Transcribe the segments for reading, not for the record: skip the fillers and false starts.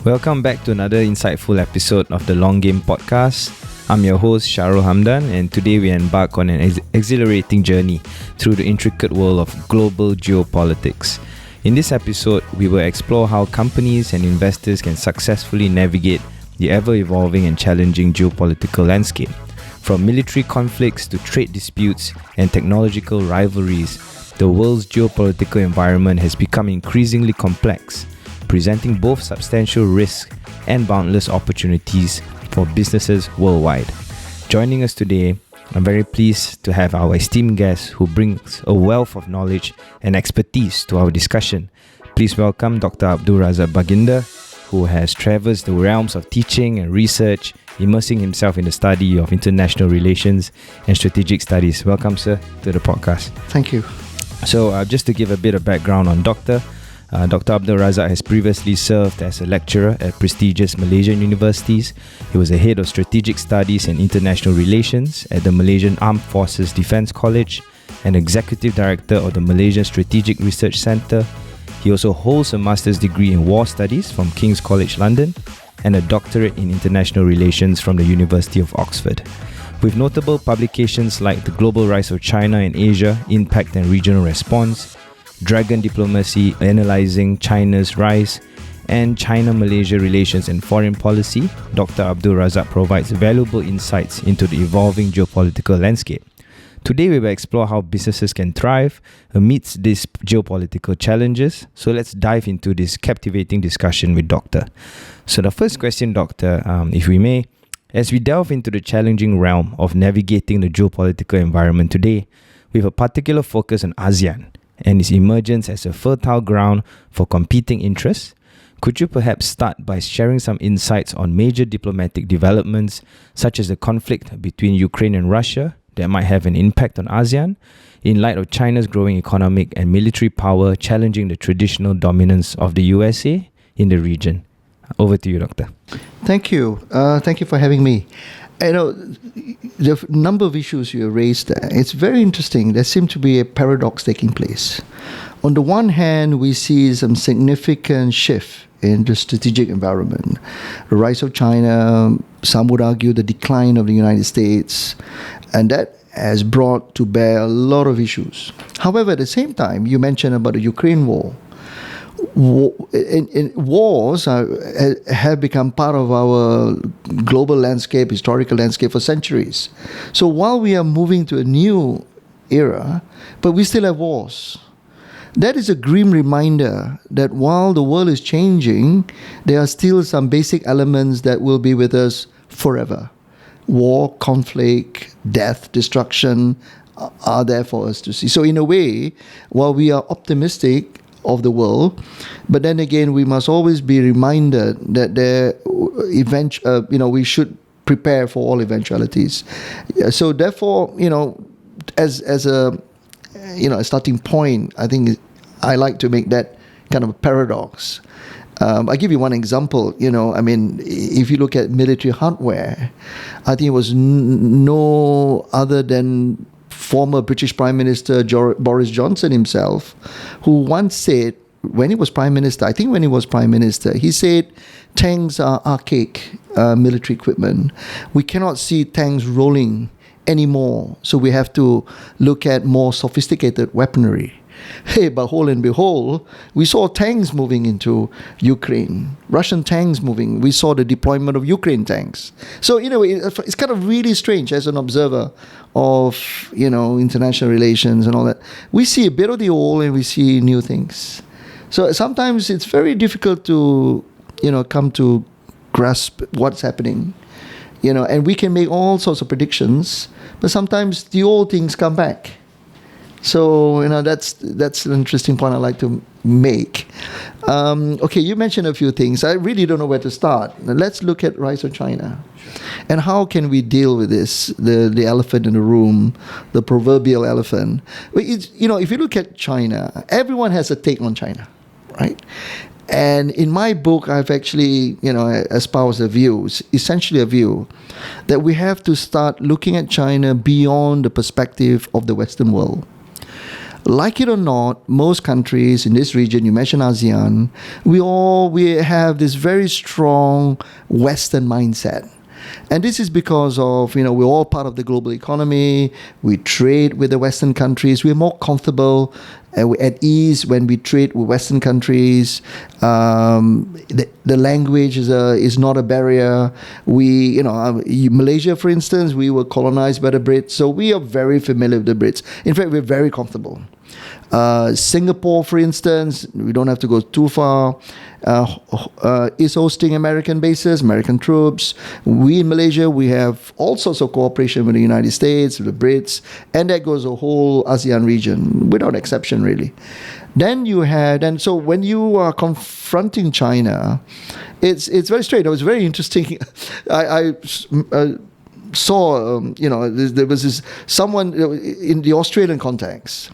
Welcome back to another insightful episode of the Long Game Podcast. I'm your host Sharul Hamdan, and today we embark on an exhilarating journey through the intricate world of global geopolitics. In this episode, we will explore how companies and investors can successfully navigate the ever-evolving and challenging geopolitical landscape. From military conflicts to trade disputes and technological rivalries, the world's geopolitical environment has become increasingly complex, presenting both substantial risks and boundless opportunities for businesses worldwide. Joining us today, I'm very pleased to have our esteemed guest who brings a wealth of knowledge and expertise to our discussion. Please welcome Dr. Abdul Razak Baginda, who has traversed the realms of teaching and research, immersing himself in the study of international relations and strategic studies. Welcome, sir, to the podcast. Thank you. So, just to give a bit of background on Dr. Abdul Razak has previously served as a lecturer at prestigious Malaysian universities. He was a head of strategic studies and international relations at the Malaysian Armed Forces Defence College and executive director of the Malaysian Strategic Research Centre. He also holds a master's degree in war studies from King's College London and a doctorate in international relations from the University of Oxford. With notable publications like The Global Rise of China in Asia, Impact and Regional Response, Dragon Diplomacy, Analyzing China's Rise, and China-Malaysia Relations and Foreign Policy, Dr. Abdul Razak provides valuable insights into the evolving geopolitical landscape. Today we will explore how businesses can thrive amidst these geopolitical challenges. So let's dive into this captivating discussion with Doctor. So the first question, Doctor, if we may, as we delve into the challenging realm of navigating the geopolitical environment today, with a particular focus on ASEAN and its emergence as a fertile ground for competing interests, could you perhaps start by sharing some insights on major diplomatic developments such as the conflict between Ukraine and Russia that might have an impact on ASEAN in light of China's growing economic and military power challenging the traditional dominance of the USA in the region? Over to you, Doctor. Thank you. Thank you for having me. The number of issues you raised, it's very interesting. There seems to be a paradox taking place. On the one hand, we see some significant shift in the strategic environment. The rise of China, some would argue the decline of the United States, and that has brought to bear a lot of issues. However, at the same time, you mentioned about the Ukraine war. Wars have become part of our global landscape, historical landscape for centuries. So while we are moving to a new era, but we still have wars. That is a grim reminder that while the world is changing, there are still some basic elements that will be with us forever. War, conflict, death, destruction are there for us to see. So in a way, while we are optimistic of the world, but then again, we must always be reminded that we should prepare for all eventualities. So therefore, as a starting point, I think I like to make that kind of a paradox. I'll give you one example. If you look at military hardware, I think it was no other than former British Prime Minister Boris Johnson himself, who once said, when he was Prime Minister, he said, tanks are archaic military equipment. We cannot see tanks rolling anymore, so we have to look at more sophisticated weaponry. Hey, but hold and behold, we saw tanks moving into Ukraine, Russian tanks moving. We saw the deployment of Ukraine tanks. So, it's kind of really strange as an observer of, international relations and all that. We see a bit of the old and we see new things. So sometimes it's very difficult to, come to grasp what's happening. And we can make all sorts of predictions, but sometimes the old things come back. So, that's an interesting point I'd like to make. Okay, you mentioned a few things. I really don't know where to start. Let's look at rise of China. And how can we deal with this, the elephant in the room, the proverbial elephant? If you look at China, everyone has a take on China, right? And in my book, I've actually, espoused essentially a view that we have to start looking at China beyond the perspective of the Western world. Like it or not, most countries in this region, you mentioned ASEAN, we have this very strong Western mindset. And this is because of, we're all part of the global economy. We trade with the Western countries. We're more comfortable and we're at ease when we trade with Western countries. The language is not a barrier. Malaysia, for instance, we were colonized by the Brits, so we are very familiar with the Brits. In fact, we're very comfortable. Singapore, for instance, we don't have to go too far, is hosting American bases, American troops. We in Malaysia, we have all sorts of cooperation with the United States, with the Brits, and that goes the whole ASEAN region, without exception, really. So when you are confronting China, it's very straight. It was very interesting. I saw, there was someone in the Australian context.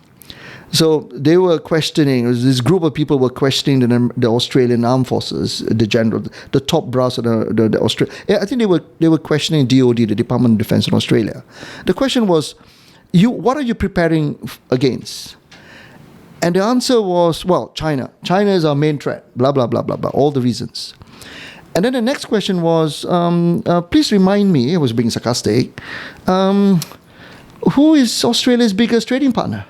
So they were questioning, this group of people were questioning the Australian Armed Forces, the general, the top brass of the Australia. I think they were questioning DOD, the Department of Defense in Australia. The question was, what are you preparing against? And the answer was, well, China. China is our main threat, blah, blah, blah, blah, blah, all the reasons. And then the next question was, please remind me, I was being sarcastic, who is Australia's biggest trading partner?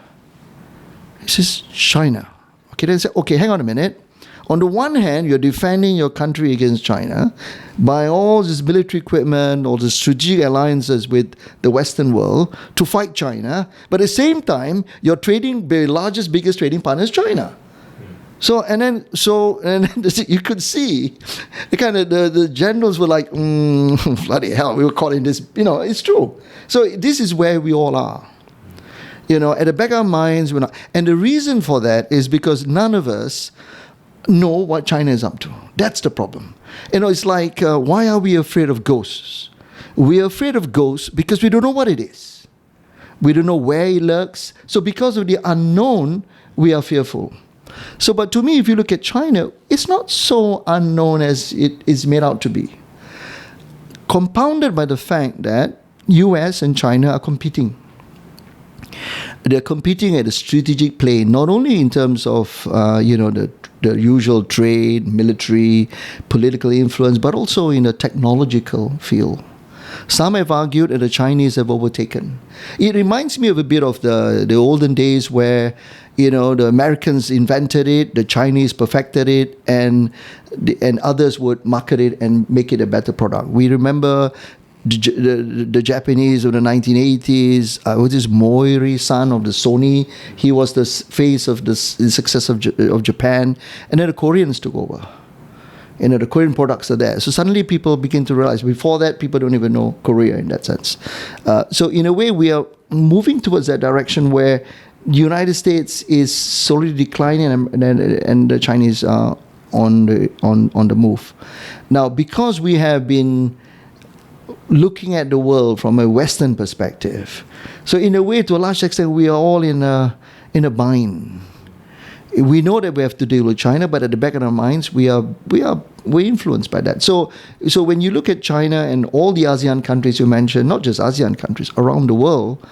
This is China. Okay, they say, okay, hang on a minute. On the one hand, you're defending your country against China by all this military equipment, all the strategic alliances with the Western world to fight China. But at the same time, your biggest trading partner is China. So you could see the generals were like, bloody hell, we were caught in this. It's true. So this is where we all are. At the back of our minds, we're not. And the reason for that is because none of us know what China is up to. That's the problem. It's like, why are we afraid of ghosts? We're afraid of ghosts because we don't know what it is. We don't know where it lurks. So because of the unknown, we are fearful. So, but to me, if you look at China, it's not so unknown as it is made out to be. Compounded by the fact that US and China are competing. They're competing at a strategic plane, not only in terms of the usual trade, military, political influence, but also in a technological field. Some have argued that the Chinese have overtaken. It reminds me of a bit of the olden days where the Americans invented it, the Chinese perfected it, and others would market it and make it a better product. We remember the Japanese of the 1980s, was this Mori-san of the Sony. He was the face of the success of Japan, and then the Koreans took over. The Korean products are there. So suddenly people begin to realize, before that, people don't even know Korea in that sense. So in a way, we are moving towards that direction where the United States is slowly declining and the Chinese are on the move. Now, because we have been looking at the world from a Western perspective, so in a way, to a large extent, we are all in a bind. We know that we have to deal with China, but at the back of our minds, we're influenced by that. So when you look at China and all the ASEAN countries you mentioned, not just ASEAN countries, around the world,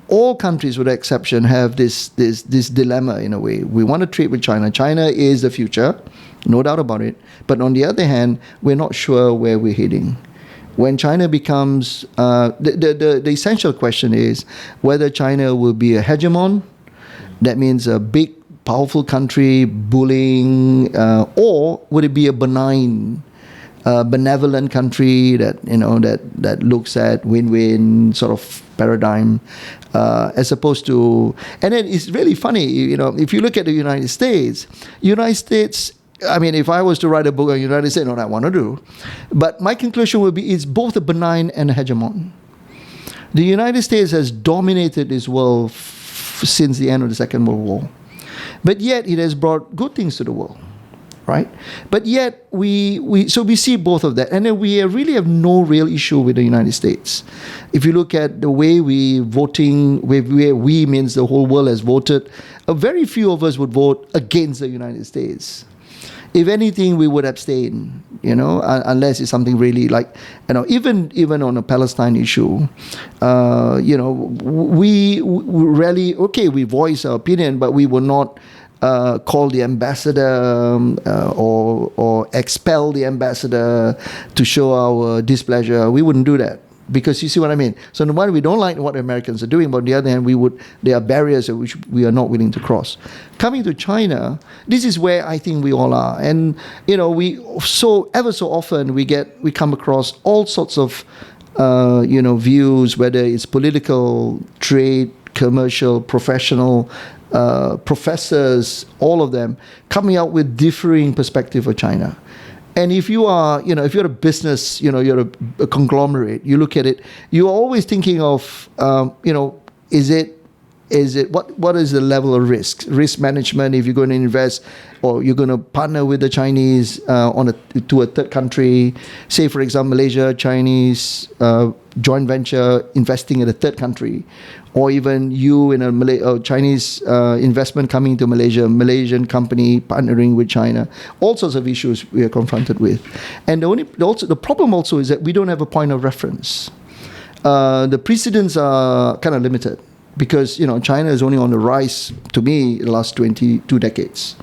all countries with exception have this dilemma in a way. We want to trade with China. China is the future, no doubt about it. But on the other hand, we're not sure where we're heading. When China becomes, the essential question is whether China will be a hegemon, that means a big, powerful country bullying, or would it be a benign, benevolent country that looks at win-win sort of paradigm, as opposed to, and then it's really funny, if you look at the United States, I mean, if I was to write a book on the United States, not what I want to do, but my conclusion would be it's both a benign and a hegemon. The United States has dominated this world since the end of the Second World War. But yet it has brought good things to the world, right? But yet we see both of that. And then we really have no real issue with the United States. If you look at the way we means the whole world has voted, very few of us would vote against the United States. If anything, we would abstain, unless it's something really like, even on a Palestine issue, we rarely, we voice our opinion, but we will not call the ambassador or expel the ambassador to show our displeasure. We wouldn't do that. Because you see what I mean. So on the one hand, we don't like what the Americans are doing, but on the other hand, there are barriers which we are not willing to cross. Coming to China, this is where I think we all are, and ever so often we come across all sorts of views, whether it's political, trade, commercial, professional, professors, all of them coming out with differing perspective of China. And if you are, if you're a business, you're a conglomerate, you look at it, you're always thinking of, is it what is the level of risk management if you're going to invest or you're going to partner with the Chinese to a third country, say for example Malaysia, Chinese joint venture investing in a third country, or even you in a Chinese investment coming to Malaysia, Malaysian company partnering with China, all sorts of issues we are confronted with. And the problem also is that we don't have a point of reference. The precedents are kind of limited because China is only on the rise, to me, the last 22 decades.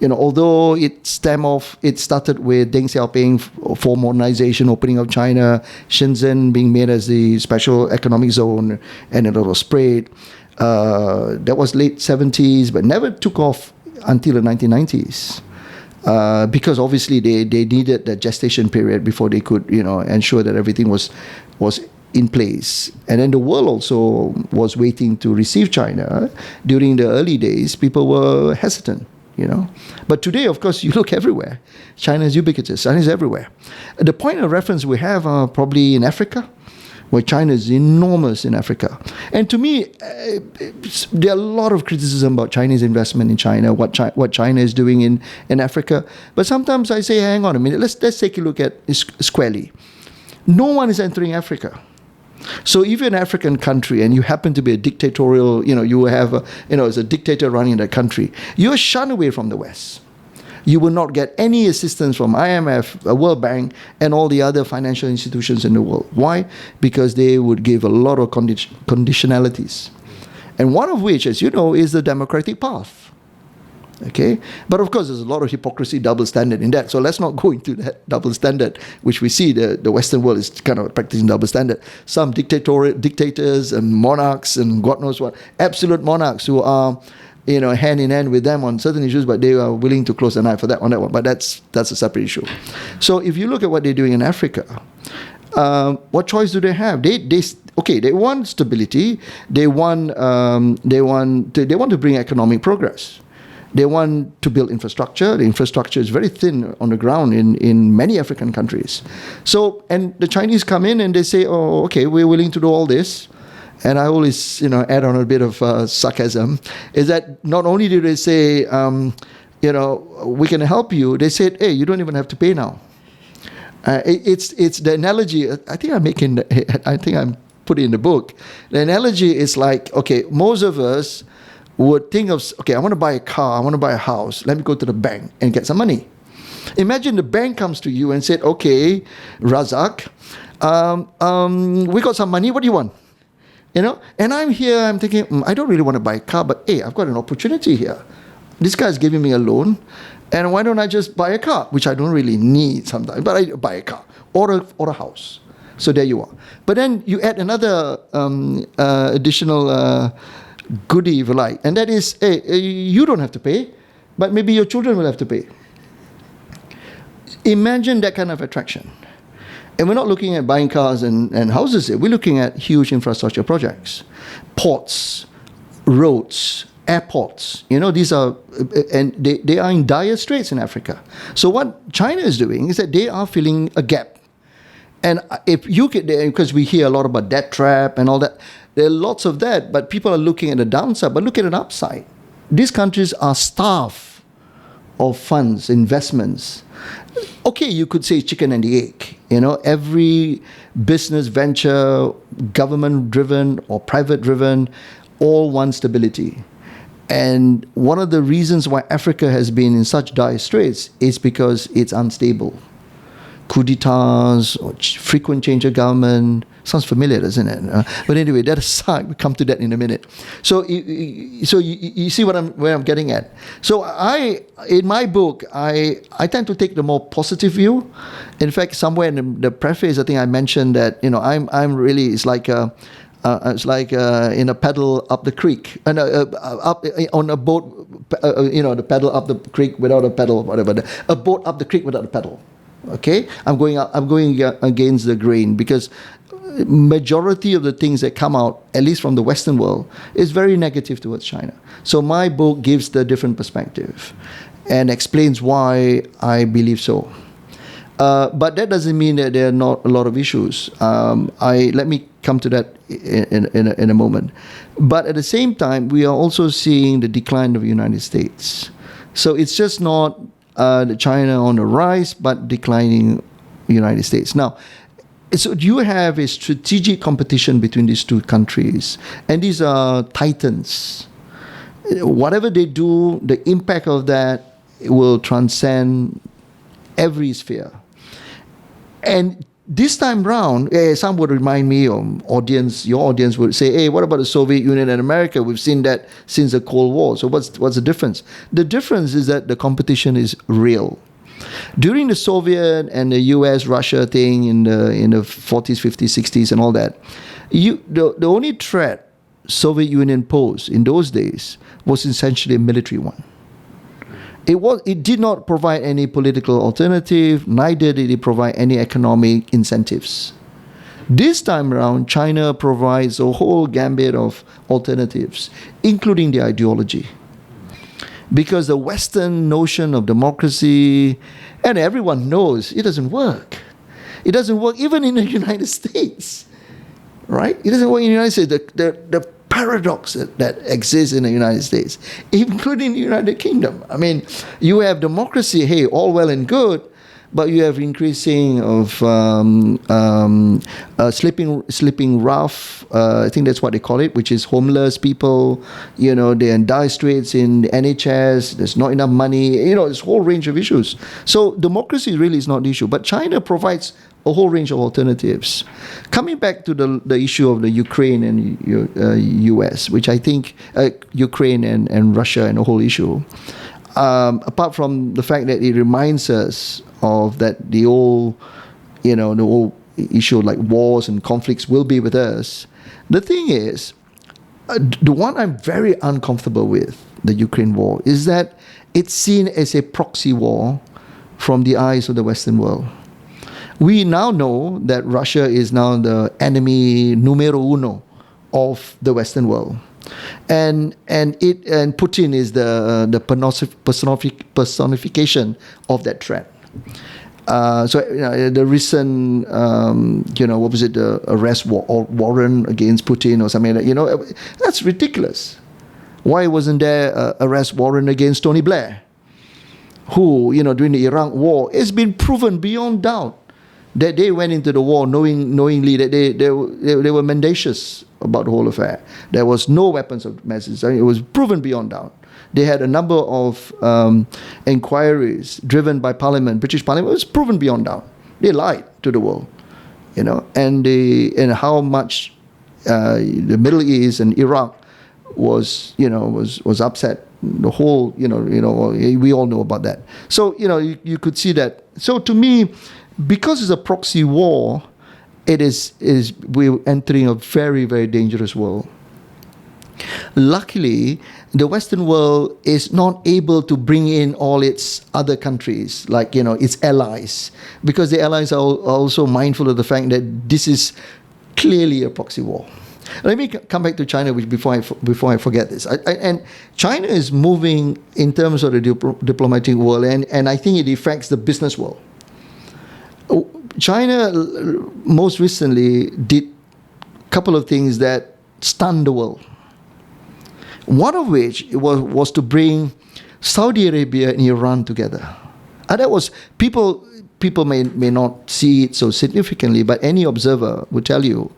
Although it started with Deng Xiaoping for modernization, opening of China, Shenzhen being made as the special economic zone, and it was spread. That was late 70s, but never took off until the 1990s. Because obviously they needed the gestation period before they could, ensure that everything was in place. And then the world also was waiting to receive China. During the early days, people were hesitant. But today, of course, you look everywhere. China is ubiquitous. China is everywhere. The point of reference we have are probably in Africa, where China is enormous in Africa. And to me, there are a lot of criticism about Chinese investment in China, what China is doing in Africa. But sometimes I say, hang on a minute, let's take a look at it squarely. No one is entering Africa. So if you're an African country and you happen to be a dictatorial, you have as a dictator running that country, you're shunned away from the West. You will not get any assistance from IMF, World Bank, and all the other financial institutions in the world. Why? Because they would give a lot of conditionalities. And one of which, as you know, is the democratic path. Okay, but of course there's a lot of hypocrisy, double standard in that. So let's not go into that double standard, which we see the Western world is kind of practicing double standard. Some dictators and monarchs and God knows what, absolute monarchs who are, hand in hand with them on certain issues, but they are willing to close an eye for that on that one. But that's a separate issue. So if you look at what they're doing in Africa, what choice do they have? They want stability. They want to bring economic progress. They want to build infrastructure. The infrastructure is very thin on the ground in many African countries. So, and the Chinese come in and they say, oh, okay, we're willing to do all this. And I always, add on a bit of sarcasm, is that not only do they say, we can help you, they said, hey, you don't even have to pay now. It's the analogy, I think I'm putting in the book. The analogy is like, okay, most of us would think of, okay, I want to buy a car, I want to buy a house, let me go to the bank and get some money. Imagine the bank comes to you and said, okay, Razak, we got some money, what do you want? And I'm here, I'm thinking, I don't really want to buy a car, but hey, I've got an opportunity here. This guy's giving me a loan, and why don't I just buy a car, which I don't really need sometimes, but I buy a car or a house. So there you are. But then you add another additional goodie, if you like, and that is, hey, you don't have to pay, but maybe your children will have to pay. Imagine that kind of attraction. And we're not looking at buying cars and houses here. We're looking at huge infrastructure projects, ports, roads, airports. These are, and they are in dire straits in Africa. So what China is doing is that they are filling a gap. And if you get there, because we hear a lot about debt trap and all that, there are lots of that, but people are looking at the downside, but look at an upside. These countries are starved of funds, investments. Okay, you could say chicken and the egg. Every business venture, government-driven or private-driven, all want stability. And one of the reasons why Africa has been in such dire straits is because it's unstable. Coup d'etats, or frequent change of government. Sounds familiar, doesn't it? But anyway, that aside, we'll come to that in a minute. So you see where I'm getting at. So in my book, I tend to take the more positive view. In fact, somewhere in the preface, I think I mentioned that, I'm really, it's like in a paddle up the creek, and up on a boat, the paddle up the creek without a paddle, whatever. A boat up the creek without a paddle. Okay, I'm going against the grain, because majority of the things that come out, at least from the Western world, is very negative towards China. So my book gives the different perspective and explains why I believe so. But that doesn't mean that there are not a lot of issues. Let me come to that in a moment. But at the same time, we are also seeing the decline of the United States. So it's just not China on the rise, but declining United States. Now, so you have a strategic competition between these two countries, and these are titans. Whatever they do, the impact of that will transcend every sphere. And this time round, some would remind me, or your audience would say, hey, what about the Soviet Union and America? We've seen that since the Cold War. So what's the difference? The difference is that the competition is real. During the Soviet and the US-Russia thing in the 40s, 50s, 60s and all that, the only threat Soviet Union posed in those days was essentially a military one. It did not provide any political alternative, neither did it provide any economic incentives. This time around, China provides a whole gambit of alternatives, including the ideology. Because the Western notion of democracy, and everyone knows, it doesn't work. It doesn't work even in the United States, right? It doesn't work in the United States. The paradox that exists in the United States, including the United Kingdom. I mean, you have democracy, hey, all well and good, but you have increasing of sleeping rough, I think that's what they call it, which is homeless people, they're in dire straits in the NHS, there's not enough money, there's a whole range of issues. So democracy really is not the issue, but China provides a whole range of alternatives. Coming back to the issue of the Ukraine and US, which I think Ukraine and Russia and the whole issue, apart from the fact that it reminds us of that the old issue like wars and conflicts will be with us. The thing is, the one I'm very uncomfortable with, the Ukraine war, is that it's seen as a proxy war from the eyes of the Western world. We now know that Russia is now the enemy numero uno of the Western world. And Putin is the personification of that threat. The recent, what was it, the arrest warrant against Putin or something like that, that's ridiculous. Why wasn't there an arrest warrant against Tony Blair, who, during the Iraq war, it's been proven beyond doubt that they went into the war knowingly that they were mendacious about the whole affair. There was no weapons of mass destruction. It was proven beyond doubt. They had a number of inquiries driven by Parliament, British Parliament. It was proven beyond doubt. They lied to the world, and how much the Middle East and Iraq was upset. The whole, we all know about that. So you could see that. So to me, because it's a proxy war, we're entering a very, very dangerous world. Luckily, the Western world is not able to bring in all its other countries, like, its allies, because the allies are also mindful of the fact that this is clearly a proxy war. Let me come back to China, which before I forget this. And China is moving in terms of the diplomatic world, and I think it affects the business world. China most recently did a couple of things that stunned the world. One of which was to bring Saudi Arabia and Iran together. And that was, people may not see it so significantly, but any observer would tell you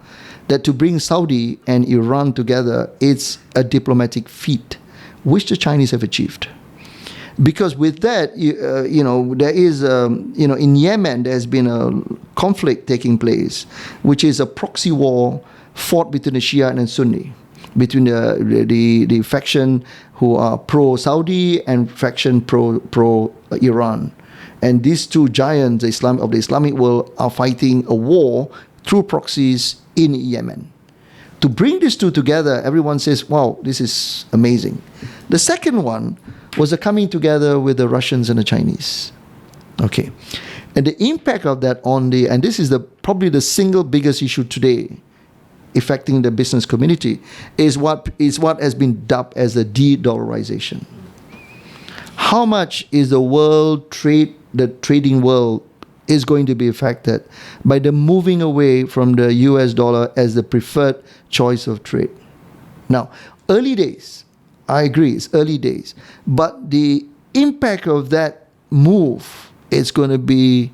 that to bring Saudi and Iran together, it's a diplomatic feat which the Chinese have achieved. Because with that, there is, in Yemen, there's been a conflict taking place, which is a proxy war fought between the Shia and Sunni, between the faction who are pro-Saudi and faction pro-Iran. And these two giants of the Islamic world are fighting a war through proxies in Yemen. To bring these two together, everyone says, wow, this is amazing. The second one was the coming together with the Russians and the Chinese. Okay. And the impact of that and this is probably the single biggest issue today affecting the business community, is what has been dubbed as the de-dollarization. How much is the trading world is going to be affected by the moving away from the US dollar as the preferred choice of trade? Now, early days, I agree, it's early days, but the impact of that move is going to be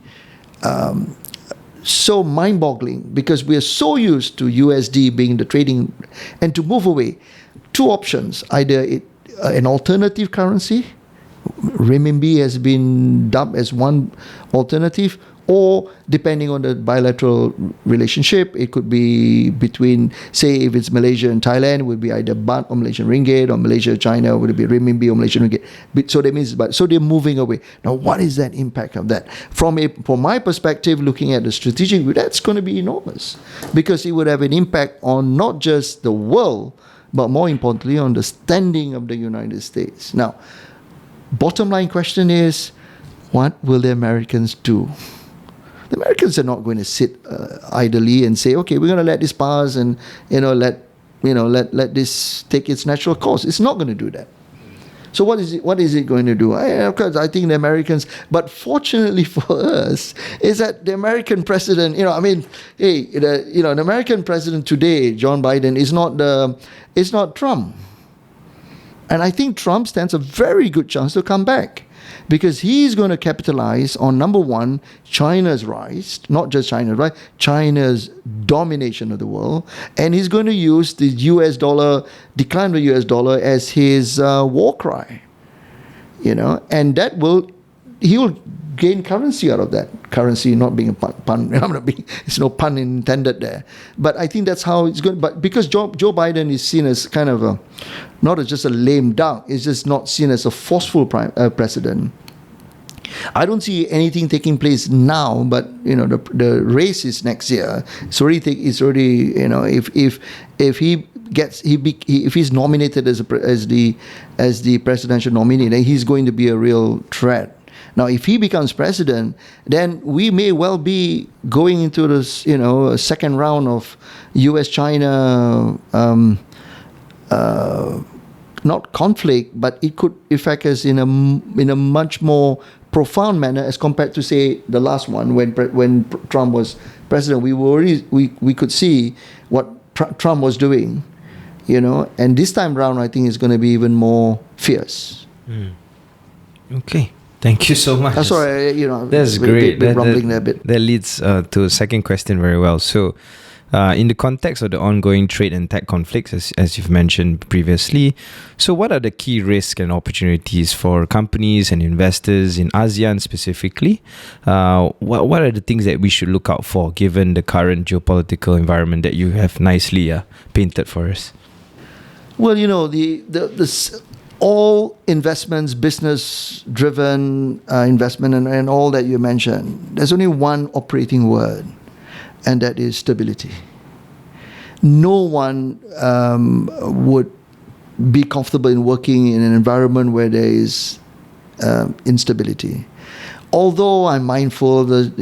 so mind-boggling, because we are so used to USD being the trading, and to move away, two options: either an alternative currency, renminbi has been dubbed as one alternative, or depending on the bilateral relationship, it could be between, say, if it's Malaysia and Thailand, it would be either baht or Malaysian ringgit, or Malaysia China would be renminbi or Malaysian ringgit. So that means, so they're moving away. Now, what is that impact of that? From my perspective, looking at the strategic view, that's going to be enormous, because it would have an impact on not just the world, but more importantly on the standing of the United States. Now, bottom line question is, what will the Americans do? The Americans are not going to sit idly and say, okay, we're going to let this pass and let this take its natural course. It's not going to do that. So what is it going to do? Of course, I think the Americans, but fortunately for us, is that the American president, the American president today, John Biden, is not Trump. And I think Trump stands a very good chance to come back, because he's going to capitalize on, number one, China's rise, not just China's rise, China's domination of the world, and he's going to use the US dollar, decline of the US dollar, as his war cry, and he will gain currency out of that. Currency not being a pun, it's no pun intended there. But I think that's how it's going. But because Joe Biden is seen as kind of not as just a lame duck, it's just not seen as a forceful president. I don't see anything taking place now, but the race is next year. It's already if he's nominated as the presidential nominee, then he's going to be a real threat. Now, if he becomes president, then we may well be going into this, a second round of U.S.-China, not conflict, but it could affect us in a much more profound manner as compared to, say, the last one when Trump was president. We could see what Trump was doing, and this time round, I think it's going to be even more fierce. Okay. Thank you so much. Sorry, that's great. Rumbling there a bit. That leads to a second question very well. So, in the context of the ongoing trade and tech conflicts, as you've mentioned previously, so what are the key risks and opportunities for companies and investors in ASEAN specifically? What are the things that we should look out for, given the current geopolitical environment that you have nicely painted for us? Well, all investments, business-driven investment, and all that you mentioned, there's only one operating word, and that is stability. No one would be comfortable in working in an environment where there is instability. Although I'm mindful that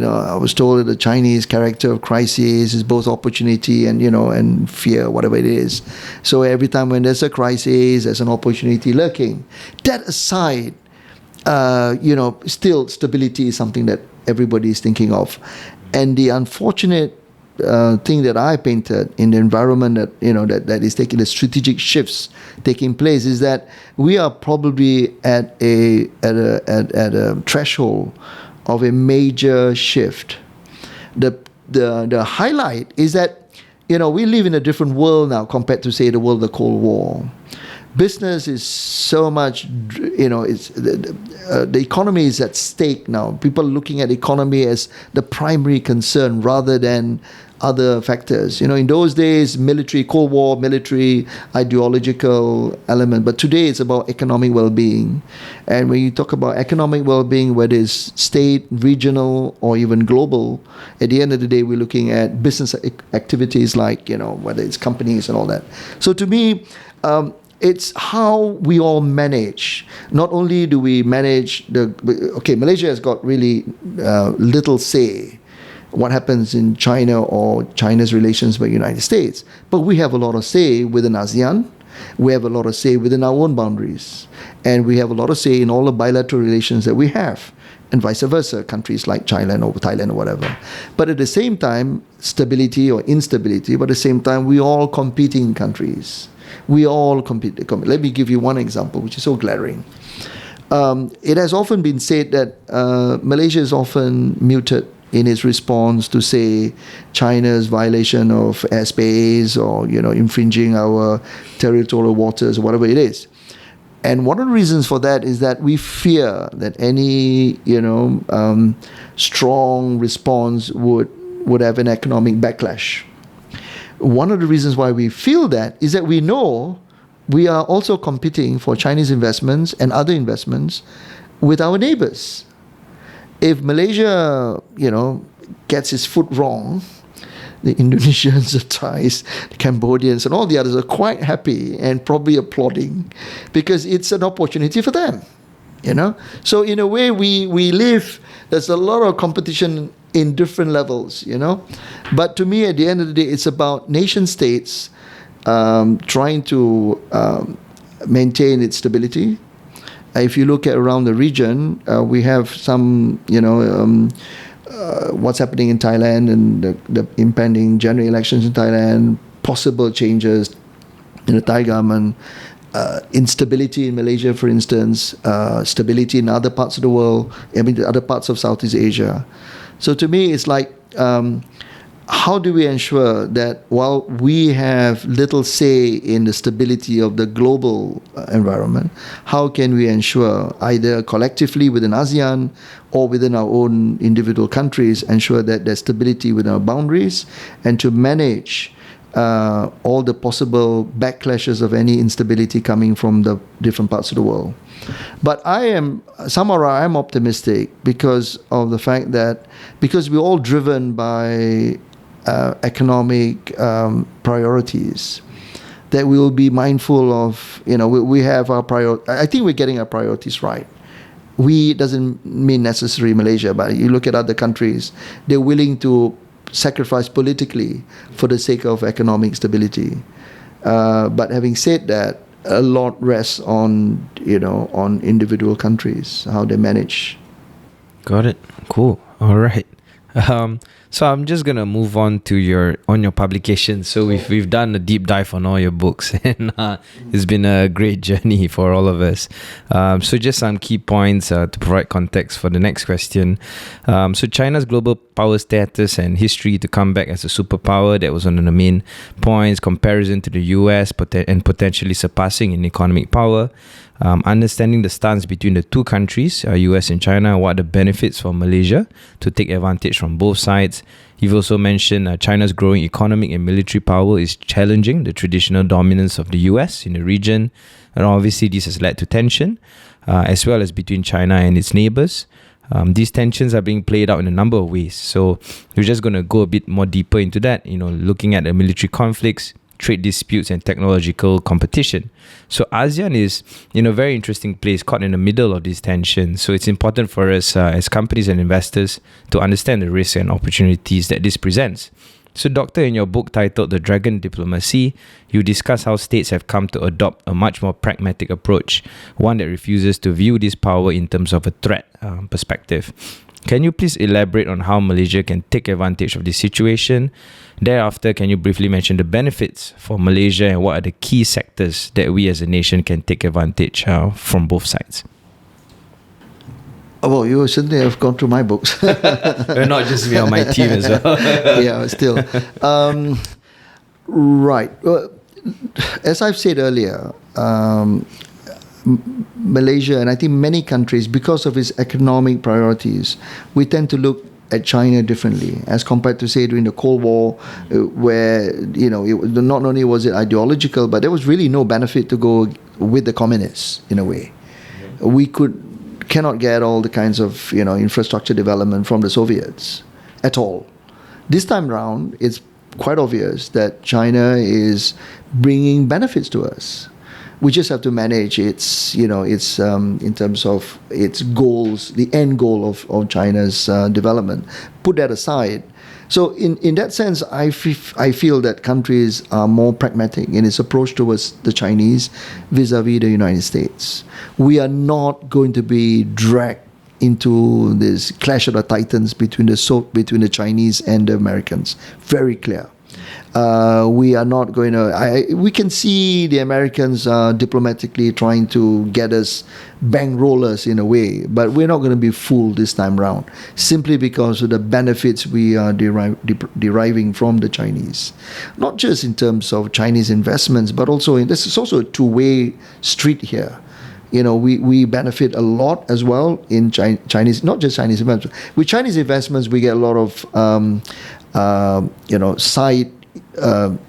I was told that the Chinese character of crisis is both opportunity and fear, whatever it is. So every time when there's a crisis, there's an opportunity lurking. That aside, still stability is something that everybody is thinking of. And the unfortunate thing that I painted in the environment that is taking the strategic shifts taking place is that we are probably at a threshold of a major shift. The highlight is that we live in a different world now compared to, say, the world of the Cold War. business is so much, it's the economy is at stake now. People are looking at economy as the primary concern rather than other factors. In those days, military, Cold War, military, ideological element. But today it's about economic well-being. And when you talk about economic well-being, whether it's state, regional, or even global, at the end of the day, we're looking at business activities like, whether it's companies and all that. So to me, it's how we all manage. Not only do we manage Malaysia has got really little say what happens in China or China's relations with the United States. But we have a lot of say within ASEAN. We have a lot of say within our own boundaries. And we have a lot of say in all the bilateral relations that we have. And vice versa, countries like China or Thailand or whatever. But at the same time, stability or instability, but at the same time, we all competing countries. We all compete. Let me give you one example, which is so glaring. It has often been said that Malaysia is often muted in its response to, say, China's violation of airspace or, infringing our territorial waters or whatever it is. And one of the reasons for that is that we fear that any, strong response would have an economic backlash. One of the reasons why we feel that is that we know we are also competing for Chinese investments and other investments with our neighbors. If Malaysia, gets its foot wrong, the Indonesians, the Thais, the Cambodians, and all the others are quite happy and probably applauding because it's an opportunity for them, So in a way, we live, there's a lot of competition in different levels, But to me, at the end of the day, it's about nation states trying to maintain its stability. If you look at around the region, we have some, what's happening in Thailand and the impending general elections in Thailand, possible changes in the Thai government, instability in Malaysia, for instance, stability in other parts of the world, other parts of Southeast Asia. So to me, it's like, how do we ensure that while we have little say in the stability of the global environment, how can we ensure either collectively within ASEAN or within our own individual countries, ensure that there's stability within our boundaries and to manage all the possible backlashes of any instability coming from the different parts of the world. But I'm optimistic because of the fact that because we're all driven by economic priorities, that we will be mindful of, we have our I think we're getting our priorities right. We doesn't mean necessarily Malaysia, but you look at other countries, they're willing to sacrifice politically for the sake of economic stability. But having said that, a lot rests on, on individual countries, how they manage. Got it. Cool. All right. So I'm just gonna move on to your publication. So we've done a deep dive on all your books, and it's been a great journey for all of us. So just some key points to provide context for the next question. So China's global power status and history to come back as a superpower, that was one of the main points. Comparison to the US and potentially surpassing in economic power. Understanding the stance between the two countries, US and China, what are the benefits for Malaysia to take advantage from both sides. You've also mentioned China's growing economic and military power is challenging the traditional dominance of the US in the region, and obviously this has led to tension, as well as between China and its neighbors. These tensions are being played out in a number of ways. So we're just going to go a bit more deeper into that, looking at the military conflicts, trade disputes and technological competition. So ASEAN is in a very interesting place, caught in the middle of these tensions. So it's important for us as companies and investors to understand the risks and opportunities that this presents. So Doctor, in your book titled The Dragon Diplomacy, you discuss how states have come to adopt a much more pragmatic approach, one that refuses to view this power in terms of a threat perspective. Can you please elaborate on how Malaysia can take advantage of this situation? Thereafter, can you briefly mention the benefits for Malaysia and what are the key sectors that we as a nation can take advantage from both sides? Well, you certainly have gone through my books. Not just me, on my team as well. Yeah, still. Right. Well, as I've said earlier, Malaysia and I think many countries, because of its economic priorities, we tend to look at China differently as compared to, say, during the Cold War, where not only was it ideological, but there was really no benefit to go with the communists in a way. We cannot get all the kinds of infrastructure development from the Soviets at all. This time round, it's quite obvious that China is bringing benefits to us. We just have to manage its in terms of its goals, the end goal of China's development. Put that aside. So in that sense, I feel that countries are more pragmatic in its approach towards the Chinese vis-a-vis the United States. We are not going to be dragged into this clash of the titans between the Chinese and the Americans. Very clear. We are not going to. We can see the Americans diplomatically trying to get us bankrollers in a way, but we're not going to be fooled this time round, simply because of the benefits we are deriving from the Chinese. Not just in terms of Chinese investments, but also this is also a two-way street here. We benefit a lot as well in Chinese, not just Chinese investments. With Chinese investments, we get a lot of side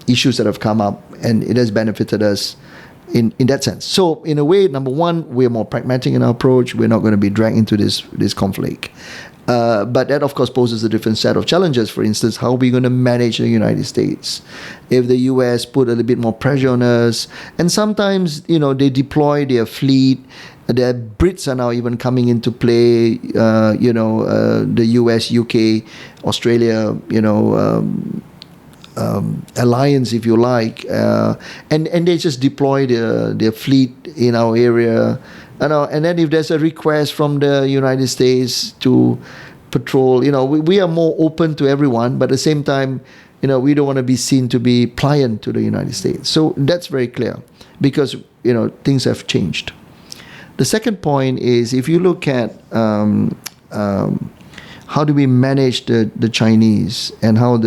issues that have come up, and it has benefited us in that sense. So in a way, number one, we're more pragmatic in our approach. We're not going to be dragged into this conflict. But that, of course, poses a different set of challenges. For instance, how are we going to manage the United States? If the US put a little bit more pressure on us, and sometimes, they deploy their fleet. The Brits are now even coming into play, the US, UK, Australia, alliance, if you like, and they just deploy their fleet in our area. And then if there's a request from the United States to patrol, we are more open to everyone, but at the same time, we don't want to be seen to be pliant to the United States. So that's very clear, because, things have changed. The second point is, if you look at how do we manage the Chinese, and how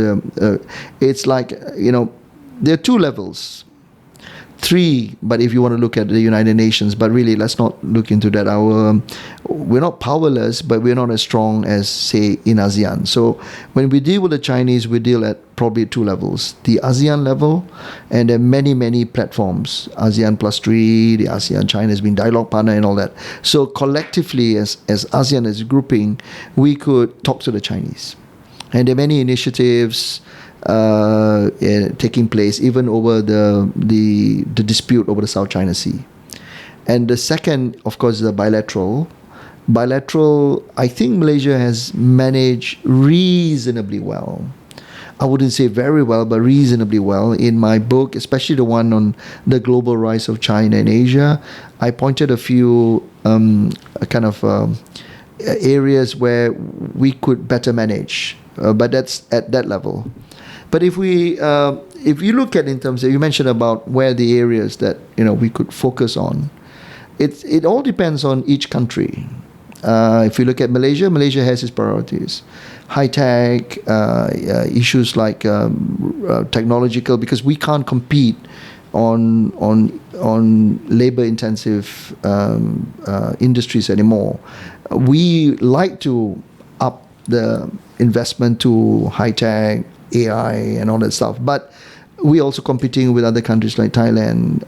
it's like, there are two levels. Three, but if you want to look at the United Nations, but really let's not look into that. We're not powerless, but we're not as strong as, say, in ASEAN. So when we deal with the Chinese, we deal at probably two levels: the ASEAN level, and there are many platforms. ASEAN +3, the ASEAN China has been dialogue partner and all that. So collectively, as ASEAN as a grouping, we could talk to the Chinese, and there are many initiatives taking place, even over the dispute over the South China Sea. And the second, of course, is the bilateral. I think Malaysia has managed reasonably well. I wouldn't say very well, but reasonably well. In my book, especially the one on the global rise of China in Asia, I pointed a few areas where we could better manage, but that's at that level. But if you look at, in terms of, you mentioned about where the areas that we could focus on, it all depends on each country. If you look at Malaysia has its priorities, high tech issues like technological, because we can't compete on labor intensive industries anymore. We like to up the investment to high tech, AI and all that stuff, but we're also competing with other countries like Thailand.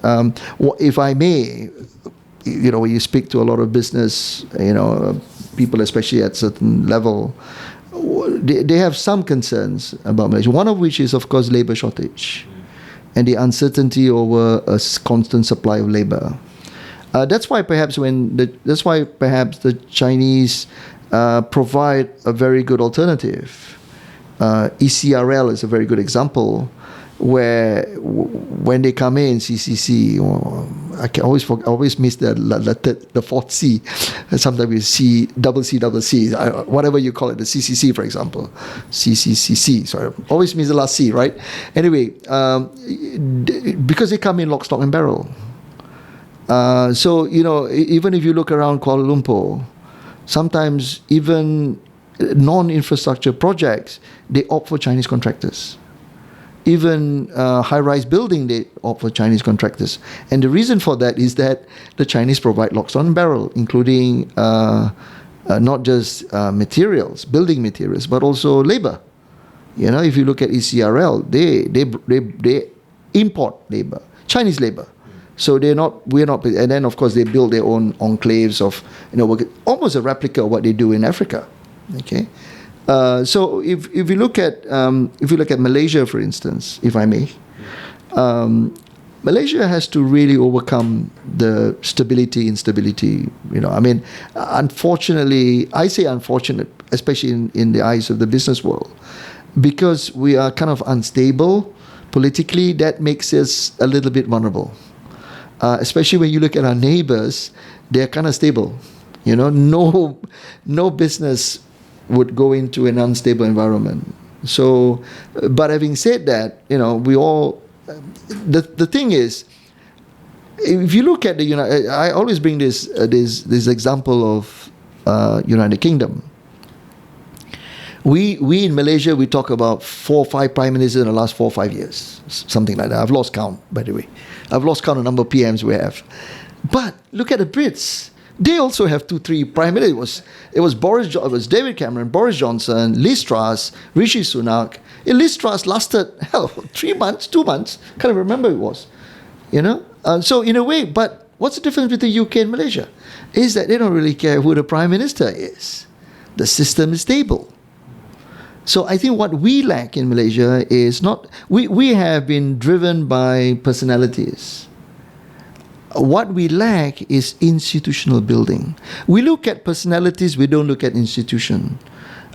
If I may, when you speak to a lot of business, people, especially at certain level, they have some concerns about Malaysia. One of which is, of course, labor shortage and the uncertainty over a constant supply of labor. That's why perhaps the Chinese provide a very good alternative. ECRL is a very good example, where when they come in, CCC, I always miss the fourth C. Sometimes we see double C, whatever you call it, the CCC, for example, CCCC. Sorry, always miss the last C, right? Anyway, because they come in lock, stock, and barrel. So even if you look around Kuala Lumpur, sometimes even non-infrastructure projects, they opt for Chinese contractors. even high-rise building they offer Chinese contractors. And the reason for that is that the Chinese provide lock, stock, and barrel, including not just materials, building materials, but also labor. You know, if you look at ECRL, they import labor, Chinese labor. So we're not, and then of course they build their own enclaves of, almost a replica of what they do in Africa. Okay, so if you look at Malaysia, for instance, if I may, Malaysia has to really overcome the instability. Unfortunately, I say unfortunate, especially in the eyes of the business world, because we are kind of unstable politically. That makes us a little bit vulnerable. Especially when you look at our neighbors, they're kind of stable. No business would go into an unstable environment. So, but having said that, we all. The thing is, if you look at I always bring this example of United Kingdom. We in Malaysia, we talk about 4 or 5 prime ministers in the last 4 or 5 years, something like that. I've lost count, by the way. I've lost count of number of PMs we have. But look at the Brits. They also have 2, 3 prime ministers. It was David Cameron, Boris Johnson, Liz Truss, Rishi Sunak. Liz Truss lasted 3 months, 2 months. Can't remember it was. So in a way, but what's the difference between the UK and Malaysia? Is that they don't really care who the prime minister is. The system is stable. So I think what we lack in Malaysia is not, we have been driven by personalities. What we lack is institutional building. We look at personalities, we don't look at institution.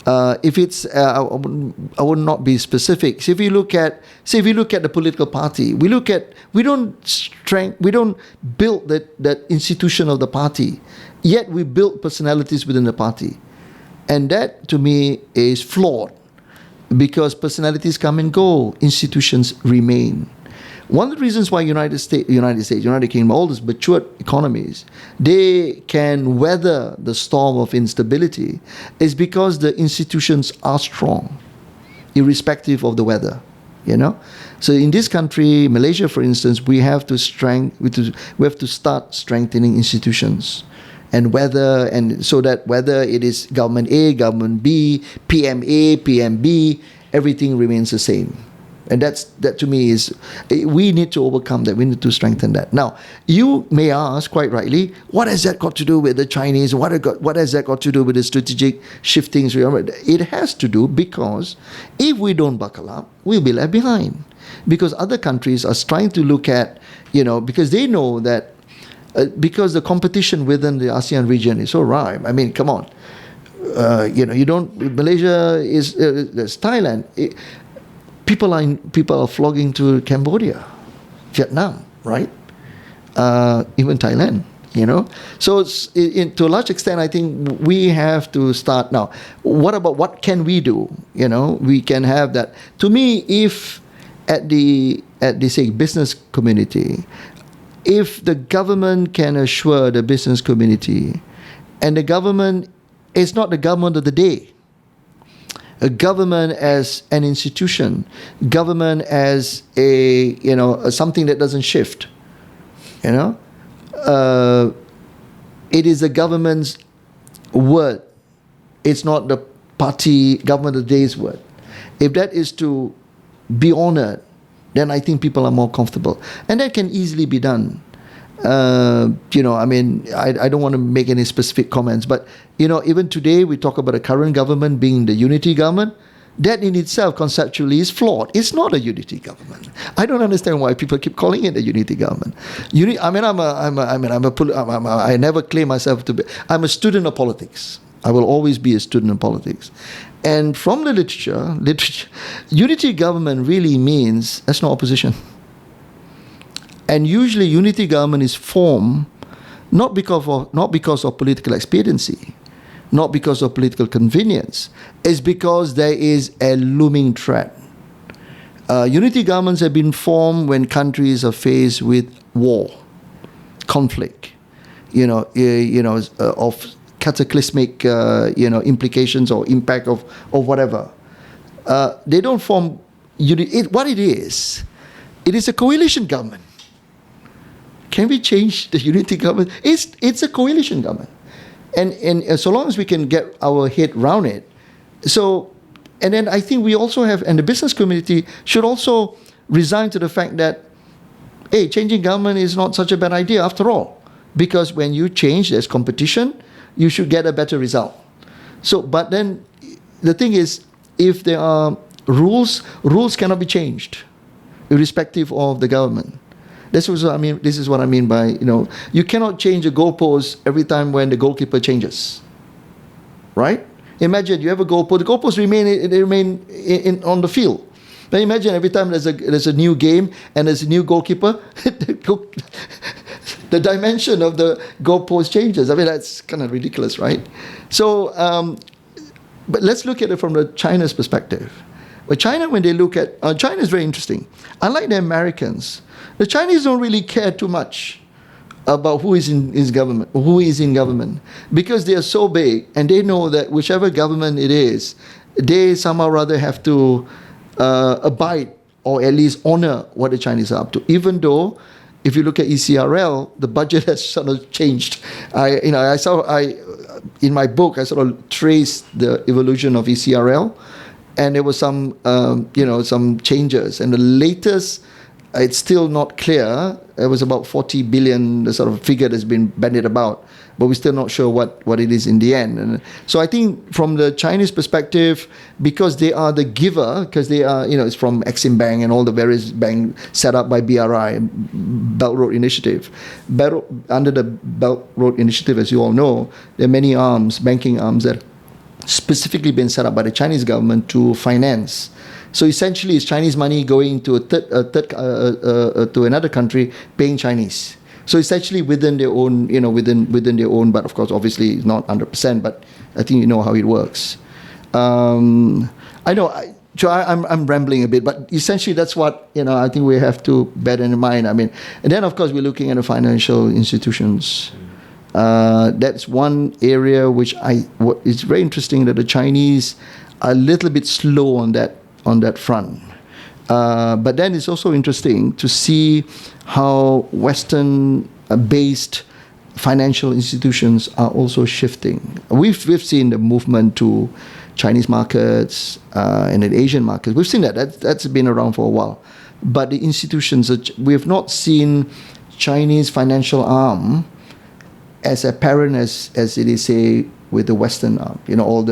If it's, I would not be specific. So if you look at the political party, we don't build that institution of the party, yet we build personalities within the party. And that, to me, is flawed. Because personalities come and go, institutions remain. One of the reasons why United Kingdom, all these matured economies, they can weather the storm of instability is because the institutions are strong, irrespective of the weather. So in this country, Malaysia, for instance, we have to start strengthening institutions. And so that whether it is government A, government B, PM A, PM B, everything remains the same. And that to me is, we need to overcome that. We need to strengthen that. Now, you may ask, quite rightly, what has that got to do with the Chinese? What has that got to do with the strategic shiftings? It has to do because if we don't buckle up, we'll be left behind. Because other countries are trying to look at, because they know that because the competition within the ASEAN region is so ripe. I mean, come on. Malaysia is, there's Thailand. People are flocking to Cambodia, Vietnam, right? Even Thailand, So to a large extent, I think we have to start now. What can we do? We can have that. To me, if at the say business community, if the government can assure the business community, and the government is not the government of the day, a government as an institution, government as a something that doesn't shift, it is the government's word. It's not the party government of the day's word. If that is to be honored, then I think people are more comfortable. And that can easily be done. I don't want to make any specific comments, but, even today we talk about the current government being the unity government. That in itself conceptually is flawed. It's not a unity government. I don't understand why people keep calling it a unity government. I never claim myself to be. I'm a student of politics. I will always be a student of politics. And from the literature, unity government really means there's no opposition. And usually unity government is formed not because of political expediency, not because of political convenience. It's because there is a looming threat. Unity governments have been formed when countries are faced with war, conflict, of cataclysmic, implications or impact of whatever. They don't form what it is a coalition government. Can we change the unity government? It's a coalition government. And so long as we can get our head around it. So, and then I think we also have, and the business community should also resign to the fact that, hey, changing government is not such a bad idea after all. Because when you change, there's competition, you should get a better result. So, but then the thing is, if there are rules cannot be changed, irrespective of the government. This is what I mean by, you cannot change a goalpost every time when the goalkeeper changes, right? Imagine you have a goalpost, the goalposts remain on the field. Now imagine every time there's a new game and there's a new goalkeeper, the dimension of the goalpost changes. I mean, that's kind of ridiculous, right? So, but let's look at it from the China's perspective. But China, when they look at China, is very interesting. Unlike the Americans, the Chinese don't really care too much about who is in government, because they are so big and they know that whichever government it is, they somehow rather have to abide or at least honor what the Chinese are up to. Even though, if you look at ECRL, the budget has sort of changed. In my book, I sort of traced the evolution of ECRL, and there was some changes. And the latest, it's still not clear. It was about 40 billion, the sort of figure that's been bandied about, but we're still not sure what it is in the end. And so I think from the Chinese perspective, because they are the giver, because they are, it's from Exim Bank and all the various banks set up by BRI, Belt Road Initiative. Under the Belt Road Initiative, as you all know, there are many banking arms that specifically been set up by the Chinese government to finance. So essentially, it's Chinese money going to to another country, paying Chinese. So it's actually within their own, within their own. But of course, obviously, it's not 100%. But I think you know how it works. I know. I'm rambling a bit, but essentially, that's what I think we have to bear in mind. I mean, and then of course, we're looking at the financial institutions. That's one area which it's very interesting that the Chinese are a little bit slow on that front. But then it's also interesting to see how Western-based financial institutions are also shifting. We've seen the movement to Chinese markets and the Asian markets. We've seen that's been around for a while. But the institutions, we have not seen Chinese financial arm as apparent as it is, say, with the Western arm. All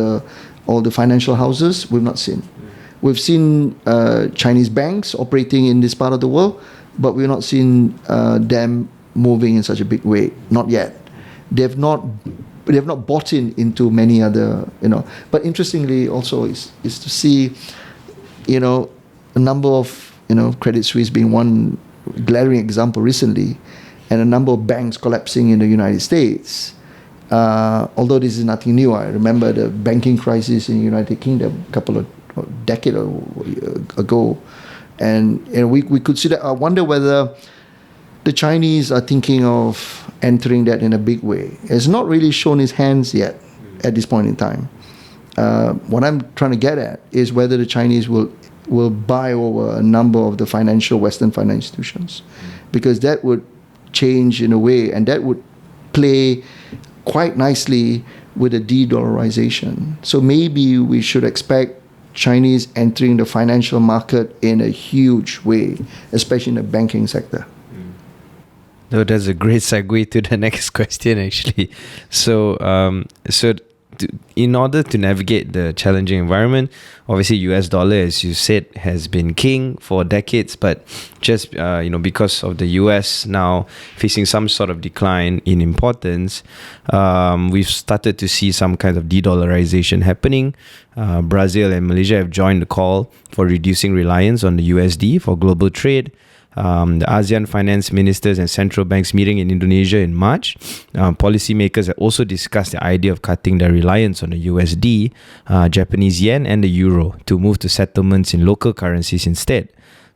the financial houses, we've not seen. We've seen Chinese banks operating in this part of the world, but we've not seen them moving in such a big way. Not yet. They have not bought into many other, But interestingly, also is to see, a number of, Credit Suisse being one glaring example recently, and a number of banks collapsing in the United States. Although this is nothing new, I remember the banking crisis in the United Kingdom a couple of decade ago, and we could see that. I wonder whether the Chinese are thinking of entering that in a big way. It's not really shown its hands yet at this point in time. What I'm trying to get at is whether the Chinese will buy over a number of the Western financial institutions, because that would change in a way, and that would play quite nicely with the de-dollarization. So maybe we should expect Chinese entering the financial market in a huge way, especially in the banking sector. No, that's a great segue to the next question, actually. So, in order to navigate the challenging environment, obviously US dollar, as you said, has been king for decades, but just because of the US now facing some sort of decline in importance, we've started to see some kind of de-dollarization happening. Brazil and Malaysia have joined the call for reducing reliance on the USD for global trade. The ASEAN finance ministers and central banks meeting in Indonesia in March. Policymakers have also discussed the idea of cutting their reliance on the USD, Japanese yen and the euro to move to settlements in local currencies instead.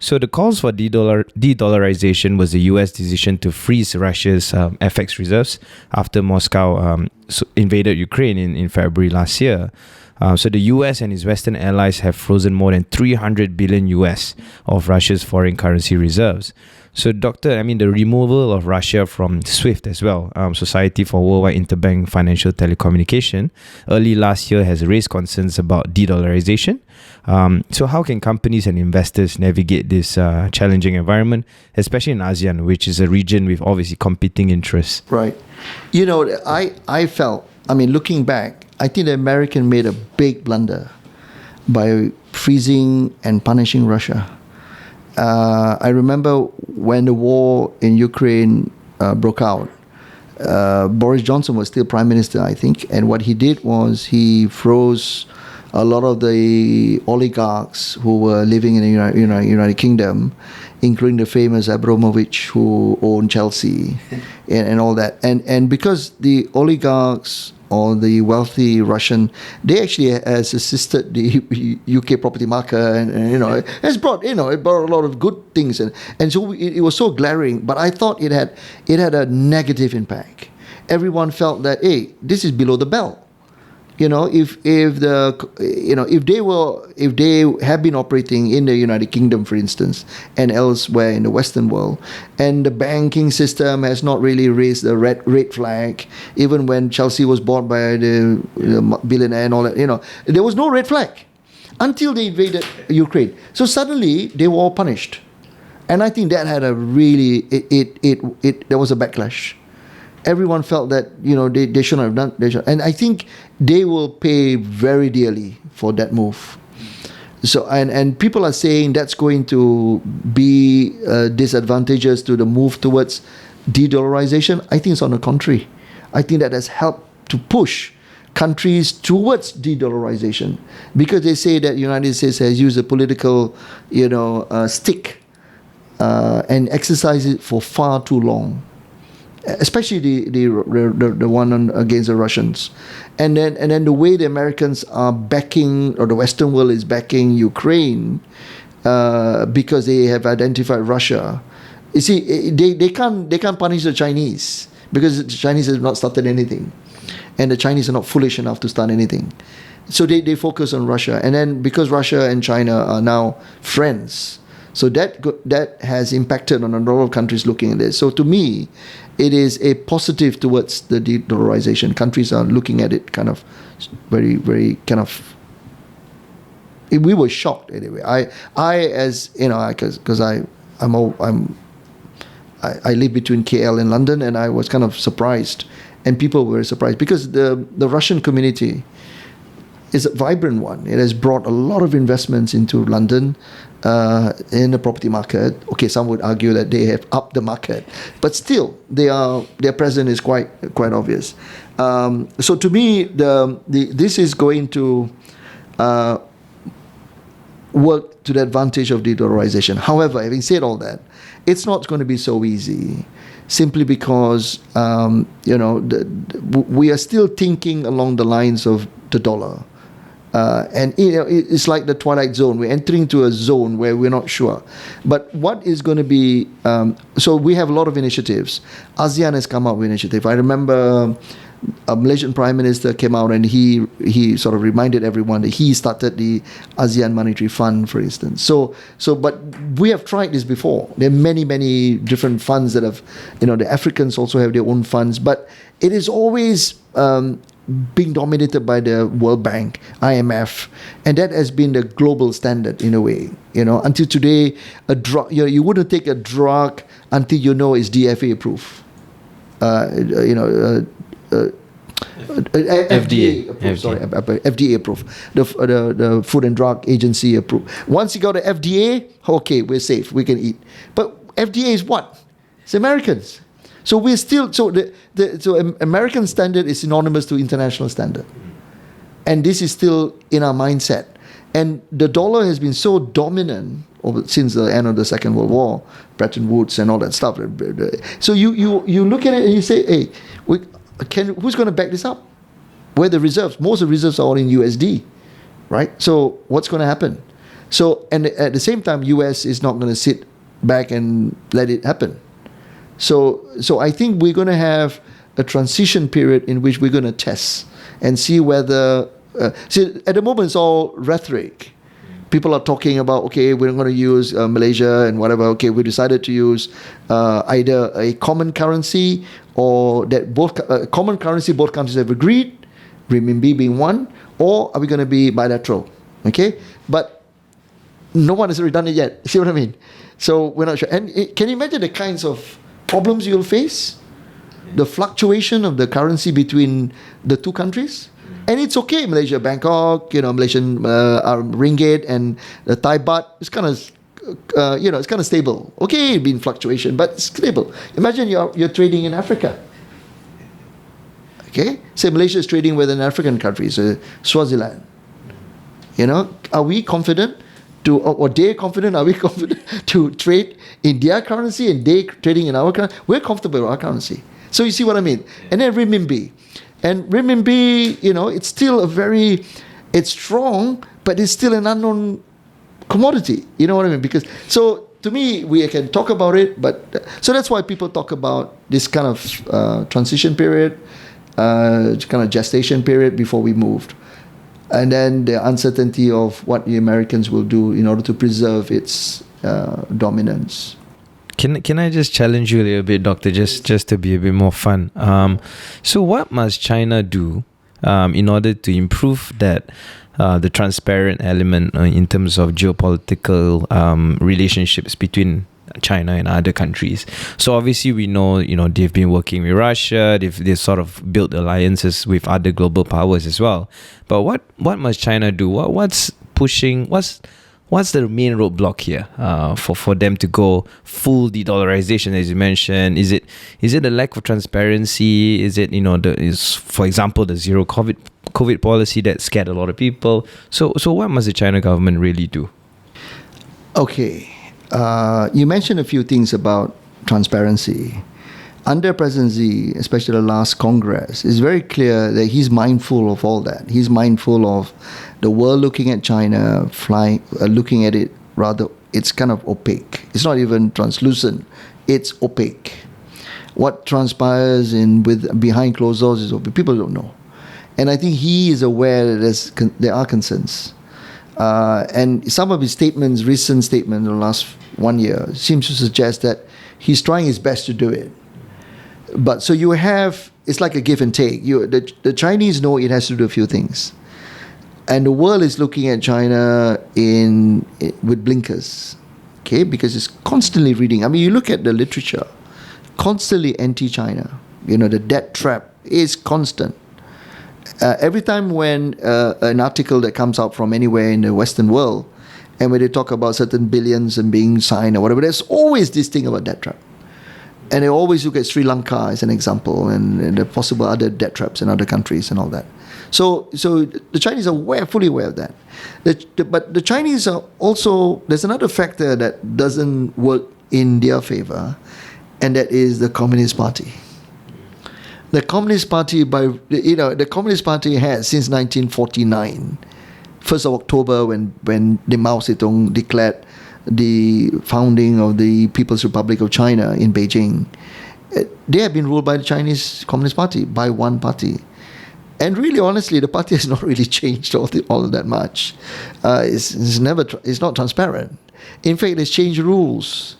So the calls for de-dollarization was the U.S. decision to freeze Russia's FX reserves after Moscow invaded Ukraine in February last year. So the US and its Western allies have frozen more than 300 billion US of Russia's foreign currency reserves. So, Doctor, the removal of Russia from SWIFT as well, Society for Worldwide Interbank Financial Telecommunication, early last year has raised concerns about de-dollarization. So how can companies and investors navigate this challenging environment, especially in ASEAN, which is a region with obviously competing interests? Right. I felt, looking back, I think the American made a big blunder by freezing and punishing Russia. I remember when the war in Ukraine broke out, Boris Johnson was still Prime Minister, I think, and what he did was he froze a lot of the oligarchs who were living in the United Kingdom, including the famous Abramovich who owned Chelsea and all that. And because the oligarchs or the wealthy Russian, they actually has assisted the UK property market, and it brought a lot of good things, and so it was so glaring. But I thought it had a negative impact. Everyone felt that, hey, this is below the belt. If they have been operating in the United Kingdom, for instance, and elsewhere in the Western world, and the banking system has not really raised the red flag, even when Chelsea was bought by the billionaire and all that, there was no red flag until they invaded Ukraine. So suddenly they were all punished, and I think that had a really there was a backlash. Everyone felt that they shouldn't have done. And I think they will pay very dearly for that move. So and people are saying that's going to be disadvantageous to the move towards de-dollarization. I think it's on the contrary. I think that has helped to push countries towards de-dollarization, because they say that the United States has used a political stick and exercised it for far too long. Especially the one against the Russians, and then the way the Americans are backing, or the Western world is backing Ukraine, because they have identified Russia. You see, they can't punish the Chinese because the Chinese have not started anything, and the Chinese are not foolish enough to start anything. So they focus on Russia, and then because Russia and China are now friends, so that has impacted on a lot of countries looking at this. So to me, it is a positive towards the de-dollarization. Countries are looking at it kind of very, very kind of. We were shocked anyway. Because I live between KL and London, and I was kind of surprised, and people were surprised because the Russian community is a vibrant one. It has brought a lot of investments into London. In the property market. Okay, some would argue that they have upped the market, but still, their presence is quite obvious. So to me, this is going to work to the advantage of de-dollarization. However, having said all that, it's not going to be so easy, simply because we are still thinking along the lines of the dollar. And it's like the twilight zone. We're entering to a zone where we're not sure. But what is going to be... so we have a lot of initiatives. ASEAN has come up with initiative. I remember a Malaysian Prime Minister came out and he sort of reminded everyone that he started the ASEAN Monetary Fund, for instance. But we have tried this before. There are many, many different funds that have... the Africans also have their own funds. But it is always... being dominated by the World Bank, IMF, and that has been the global standard in a way. Until today, a drug you wouldn't take a drug until it's DFA approved. FDA approved. Sorry, FDA approved. The Food and Drug Agency approved. Once you got the FDA, okay, we're safe. We can eat. But FDA is what? It's Americans. So we're still American standard is synonymous to international standard, and this is still in our mindset. And the dollar has been so dominant since the end of the Second World War, Bretton Woods and all that stuff. So you look at it and you say, hey, who's going to back this up? Where the reserves? Most of the reserves are all in USD, right? So what's going to happen? So, and at the same time, US is not going to sit back and let it happen. So I think we're going to have a transition period in which we're going to test and see whether. See, at the moment, it's all rhetoric. People are talking about, okay, we're going to use Malaysia and whatever. Okay, we decided to use either a common currency or that both common currency both countries have agreed, renminbi being one, or are we going to be bilateral? Okay, but no one has really done it yet. See what I mean? So we're not sure. And can you imagine the kinds of problems you'll face? The fluctuation of the currency between the two countries? And it's okay, Malaysia, Bangkok, Malaysian ringgit and the Thai baht. It's kind of, it's kind of stable. Okay, it's been fluctuation, but it's stable. Imagine you're trading in Africa. Okay, say Malaysia is trading with an African country, so Swaziland. Are we confident are they confident? Are we confident to trade in their currency and they trading in our currency? We're comfortable with our currency. So you see what I mean? And then renminbi. And renminbi, it's still it's strong, but it's still an unknown commodity. You know what I mean? So to me, we can talk about it, but so that's why people talk about this kind of transition period, kind of gestation period before we moved. And then the uncertainty of what the Americans will do in order to preserve its dominance. Can I just challenge you a little bit, Doctor, just to be a bit more fun? So what must China do in order to improve that the transparent element in terms of geopolitical relationships between China and other countries? So obviously we know they've been working with Russia, they've sort of built alliances with other global powers as well. But what must China do? What's the main roadblock here for them to go full de-dollarization, as you mentioned? Is it a lack of transparency? Is it for example the zero COVID policy that scared a lot of people? So what must the China government really do? Okay. You mentioned a few things about transparency. Under President Xi, especially the last Congress, it's very clear that he's mindful of all that. He's mindful of the world looking at China, looking at it rather, it's kind of opaque. It's not even translucent. It's opaque. What transpires behind closed doors is opaque. People don't know. And I think he is aware that there are concerns. And some of his recent statements in the last 1 year, seems to suggest that he's trying his best to do it. But so it's like a give and take. The Chinese know it has to do a few things. And the world is looking at China with blinkers, okay? Because it's constantly reading. I mean, you look at the literature, constantly anti-China. The debt trap is constant. Every time when an article that comes out from anywhere in the Western world, and when they talk about certain billions and being signed or whatever, there's always this thing about debt trap. And they always look at Sri Lanka as an example and the possible other debt traps in other countries and all that. So the Chinese are fully aware of that. But the Chinese are also, there's another factor that doesn't work in their favor, and that is the Communist Party. The Communist Party has since 1949, 1st of October when the Mao Zedong declared the founding of the People's Republic of China in Beijing, they have been ruled by the Chinese Communist Party, by one party. And really, honestly, the party has not really changed all that much. It's not transparent. In fact, it's changed rules.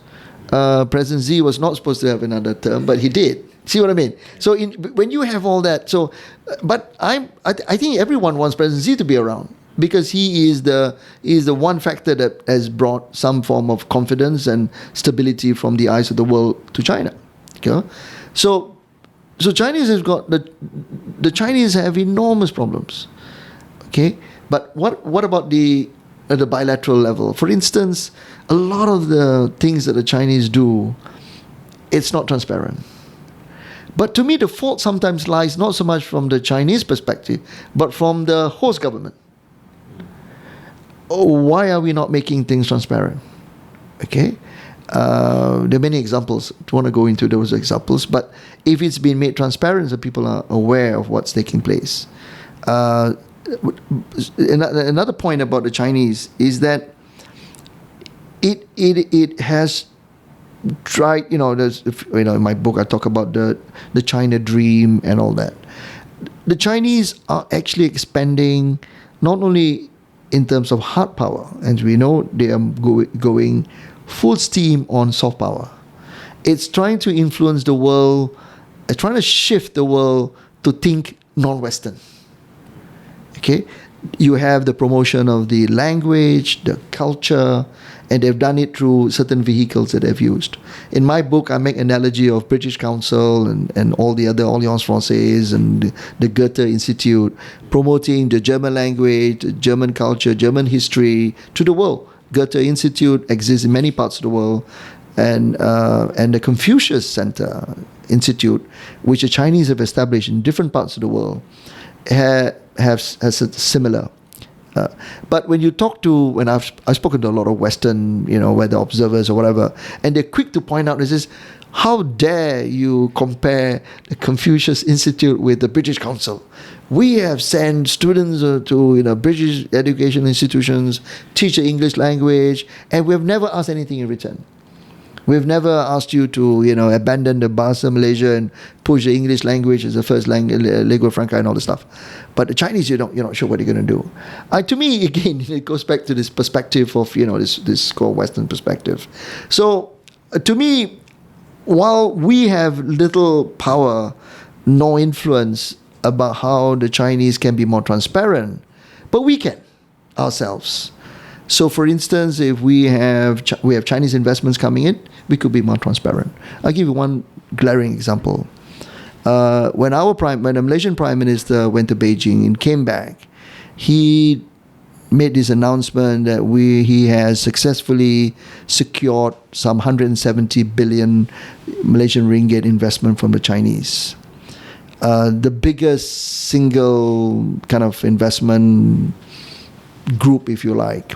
President Xi was not supposed to have another term, but he did. See what I mean? So when you have all that, but I think everyone wants President Xi to be around, because he is the one factor that has brought some form of confidence and stability from the eyes of the world to China. Okay? So Chinese has got the Chinese have enormous problems. Okay, but what about at the bilateral level? For instance, a lot of the things that the Chinese do, it's not transparent. But to me, the fault sometimes lies not so much from the Chinese perspective, but from the host government. Why are we not making things transparent? Okay, there are many examples. I don't want to go into those examples, but if it's been made transparent, so people are aware of what's taking place. Another point about the Chinese is that it has tried, in my book I talk about the China dream and all that. The Chinese are actually expanding not only in terms of hard power, as we know, they are going full steam on soft power. It's trying to influence the world, trying to shift the world to think non-Western. Okay, you have the promotion of the language, the culture, and they've done it through certain vehicles that they've used. In my book, I make analogy of British Council and all the other Alliance Française and the Goethe Institute, promoting the German language, the German culture, German history to the world. Goethe Institute exists in many parts of the world, and the Confucius Center Institute, which the Chinese have established in different parts of the world, has a similar. But when you talk to, when I've spoken to a lot of Western, whether observers or whatever, and they're quick to point out, this is, how dare you compare the Confucius Institute with the British Council? We have sent students to British education institutions, teach the English language, and we have never asked anything in return. We've never asked you to, abandon the Bahasa Malaysia and push the English language as the first lingua franca and all this stuff. But the Chinese, you're not sure what you're going to do. To me, again, it goes back to this perspective of, this called Western perspective. So, to me, while we have little power, no influence about how the Chinese can be more transparent, but we can ourselves. So, for instance, if we have Chinese investments coming in, we could be more transparent. I'll give you one glaring example. When the Malaysian Prime Minister went to Beijing and came back, he made this announcement that he has successfully secured some 170 billion Malaysian ringgit investment from the Chinese. The biggest single kind of investment group, if you like.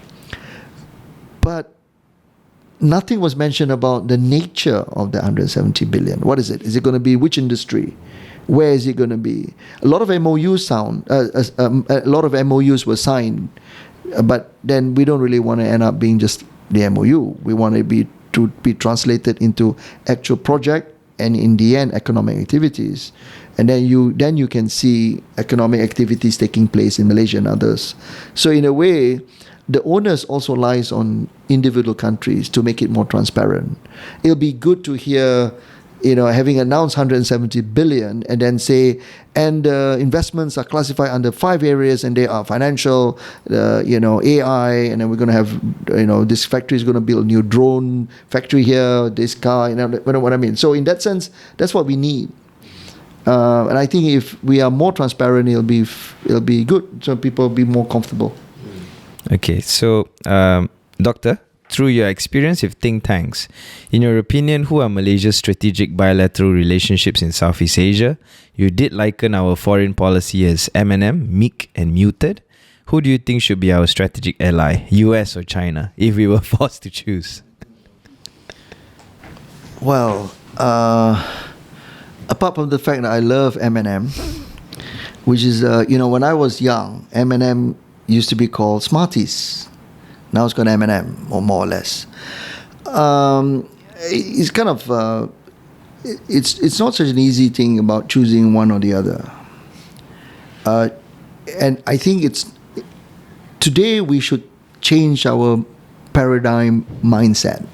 But nothing was mentioned about the nature of the 170 billion. What is it? Is it going to be which industry? Where is it going to be? A lot of MOUs were signed, but then we don't really want to end up being just the MOU. We want to be translated into actual project, and in the end, economic activities. And then you can see economic activities taking place in Malaysia and others. So in a way, the onus also lies on individual countries to make it more transparent. It'll be good to hear, having announced 170 billion and then say, and investments are classified under 5 areas, and they are financial, AI, and then we're going to have, this factory is going to build a new drone factory here, this car, what I mean. So in that sense, that's what we need. And I think if we are more transparent, it'll be good, so people will be more comfortable. Okay, so Doctor, through your experience with think tanks, in your opinion, who are Malaysia's strategic bilateral relationships in Southeast Asia? You did liken our foreign policy as M&M, meek and muted. Who do you think should be our strategic ally, US or China, if we were forced to choose? Well, apart from the fact that I love M&M, which is, when I was young, M&M used to be called Smarties. Now it's called M&M, or more or less. It's kind of, it's not such an easy thing about choosing one or the other. And I think today we should change our paradigm mindset.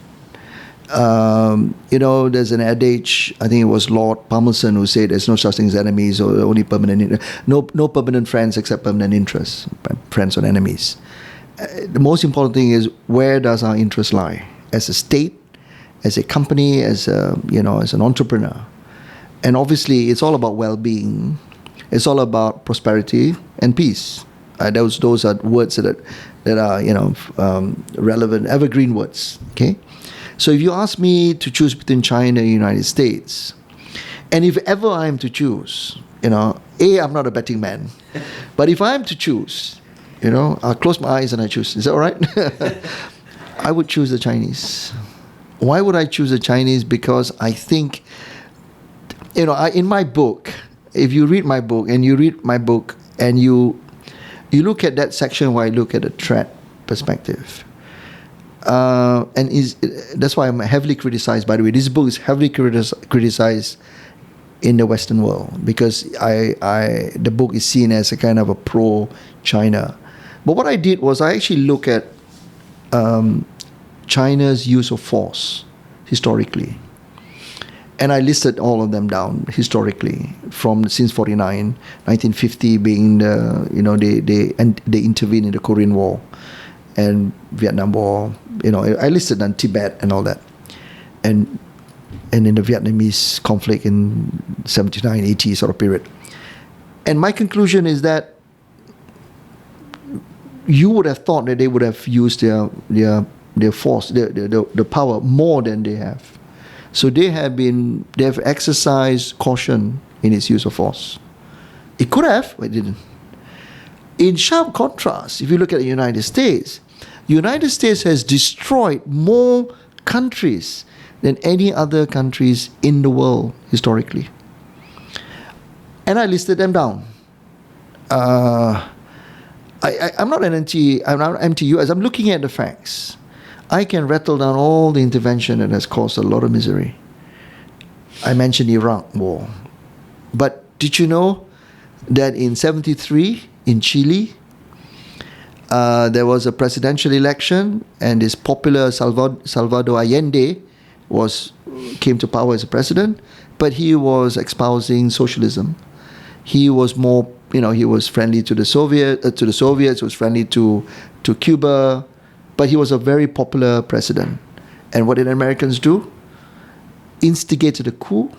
There's an adage, I think it was Lord Palmerston who said there's no such thing as enemies, or only no permanent friends except permanent interests, friends or enemies. The most important thing is, where does our interest lie? As a state, as a company, as an entrepreneur. And obviously it's all about well-being. It's all about prosperity and peace. Those are words that are relevant, evergreen words. Okay. So if you ask me to choose between China and the United States, and if ever I am to choose, I'm not a betting man, but if I am to choose, I'll close my eyes and I choose. Is that all right? I would choose the Chinese. Why would I choose the Chinese? Because I think, in my book, if you read my book and you look at that section where I look at the threat perspective, That's why I'm heavily criticized. By the way, this book is heavily criticized in the Western world because the book is seen as a kind of a pro-China. But what I did was I actually look at China's use of force historically, and I listed all of them down historically from since 49, 1950 being they intervened in the Korean War and Vietnam War. I listed on Tibet and all that, and in the Vietnamese conflict in 79, 80 sort of period. And my conclusion is that you would have thought that they would have used their force, the power more than they have. So they have exercised caution in its use of force. It could have, but it didn't. In sharp contrast, if you look at the United States has destroyed more countries than any other countries in the world historically. And I listed them down. I'm not anti-US. I'm looking at the facts. I can rattle down all the intervention that has caused a lot of misery. I mentioned Iraq War. But did you know that in 73 in Chile, there was a presidential election, and this popular Salvador Allende came to power as a president, but he was espousing socialism. He was more, he was friendly to the Soviets, he was friendly to Cuba, but he was a very popular president. And what did Americans do? Instigated a coup,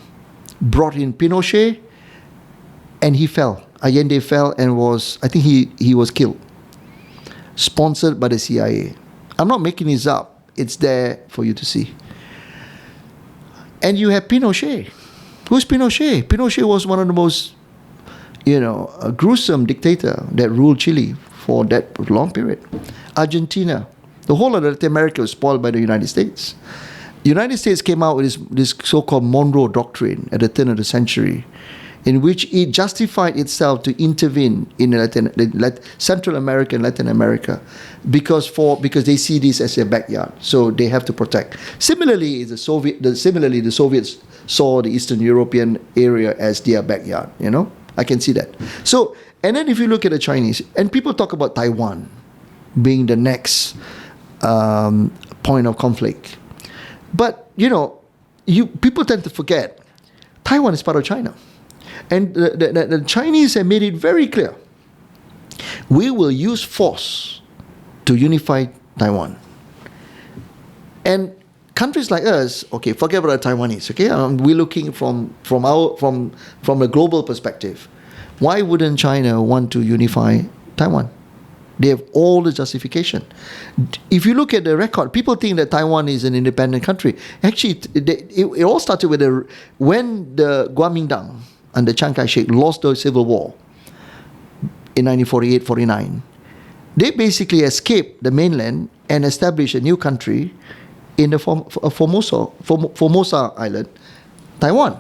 brought in Pinochet, and he fell. Allende fell and I think he was killed. Sponsored by the CIA. I'm not making this up. It's there for you to see. And you have Pinochet. Who's Pinochet? Pinochet was one of the most, a gruesome dictator that ruled Chile for that long period. Argentina. The whole of Latin America was spoiled by the United States. The United States came out with this so-called Monroe Doctrine at the turn of the century, in which it justified itself to intervene in Central America and Latin America because they see this as their backyard, so they have to protect. Similarly, the Soviets saw the Eastern European area as their backyard. I can see that. So, and then if you look at the Chinese, and people talk about Taiwan being the next point of conflict, but people tend to forget Taiwan is part of China. And the Chinese have made it very clear. We will use force to unify Taiwan. And countries like us, okay, forget about the Taiwanese, okay? We're looking from a global perspective. Why wouldn't China want to unify Taiwan? They have all the justification. If you look at the record, people think that Taiwan is an independent country. Actually, it all started with when the Kuomintang under Chiang Kai-shek lost the civil war in 1948-49. They basically escaped the mainland and established a new country in the Formosa Island, Taiwan.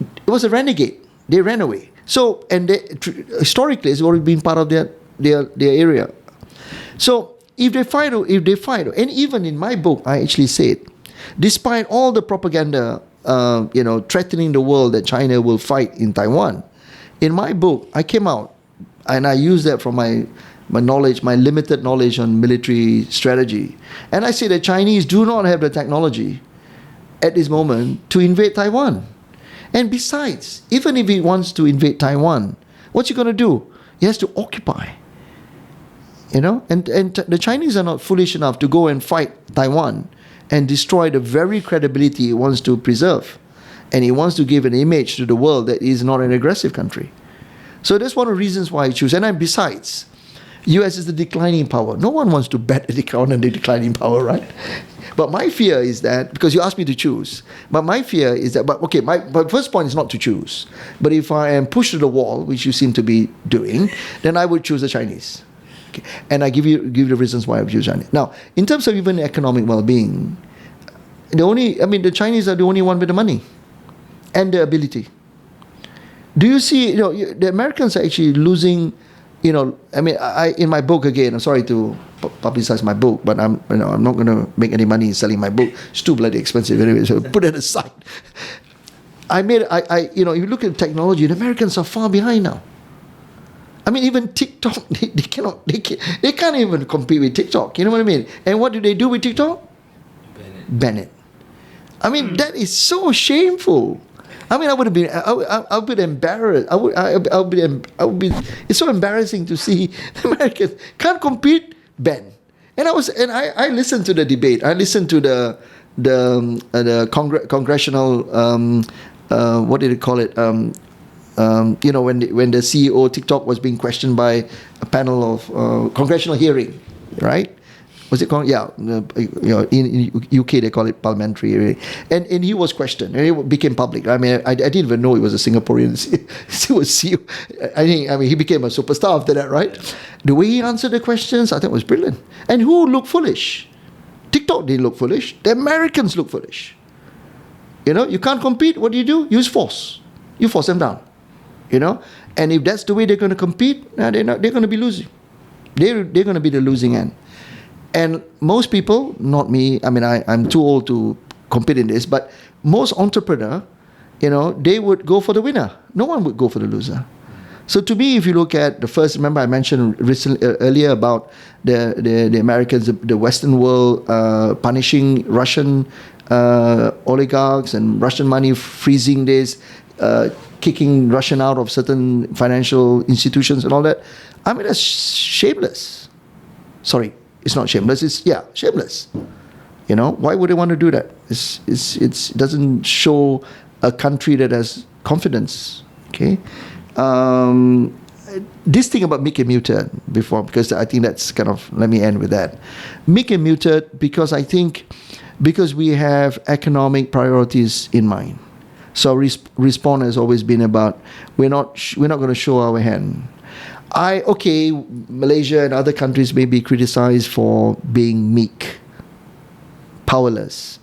It was a renegade. They ran away. So, and historically, it's already been part of their area. So, if they fight, and even in my book, I actually said, despite all the propaganda, threatening the world that China will fight in Taiwan, in my book, I came out and I used that from my knowledge, my limited knowledge on military strategy. And I say the Chinese do not have the technology at this moment to invade Taiwan. And besides, even if he wants to invade Taiwan, what's he going to do? He has to occupy. And the Chinese are not foolish enough to go and fight Taiwan and destroy the very credibility he wants to preserve. And he wants to give an image to the world that he is not an aggressive country. So that's one of the reasons why I choose. And besides, US is the declining power. No one wants to bet on the declining power, right? But my fear is that, because you asked me to choose, but my fear is that, my first point is not to choose. But if I am pushed to the wall, which you seem to be doing, then I would choose the Chinese. Okay. And I give you the reasons why I would choose Chinese. Now, in terms of even economic well-being, the Chinese are the only one with the money and the ability. Do you see, the Americans are actually losing I mean, I in my book again. I'm sorry to publicize my book, but I'm not going to make any money selling my book. It's too bloody expensive anyway. So put it aside. If you look at technology, the Americans are far behind now. I mean, even TikTok, they can't even compete with TikTok. You know what I mean? And what do they do with TikTok? Ban it. I mean, that is so shameful. I mean, I would be embarrassed. I would be. It's so embarrassing to see the Americans can't compete. Ban. And I listened to the debate. I listened to the congressional. What did they call it? When the CEO TikTok was being questioned by a panel of congressional hearing, right? Was it called? Yeah, in UK they call it parliamentary hearing, and he was questioned, and it became public. I mean, I didn't even know he was a Singaporean. He was CEO. I mean, he became a superstar after that, right? The way he answered the questions, I think was brilliant. And who looked foolish? TikTok didn't look foolish. The Americans look foolish. You can't compete. What do? Use force. You force them down. And if that's the way they're going to compete, they're going to be losing. They're going to be the losing end. And most people, not me, I mean, I'm too old to compete in this, but most entrepreneurs, they would go for the winner. No one would go for the loser. So to me, if you look at the first, remember I mentioned earlier about the Americans, the Western world punishing Russian oligarchs and Russian money, freezing this, kicking Russian out of certain financial institutions and all that. I mean, that's shameless. Sorry. It's not shameless. It's shameless. Why would they want to do that? It doesn't show a country that has confidence. Okay, this thing about meek and muted before, because I think that's kind of, let me end with that. Meek and muted because we have economic priorities in mind. So response has always been about we're not going to show our hand. Malaysia and other countries may be criticized for being meek, powerless,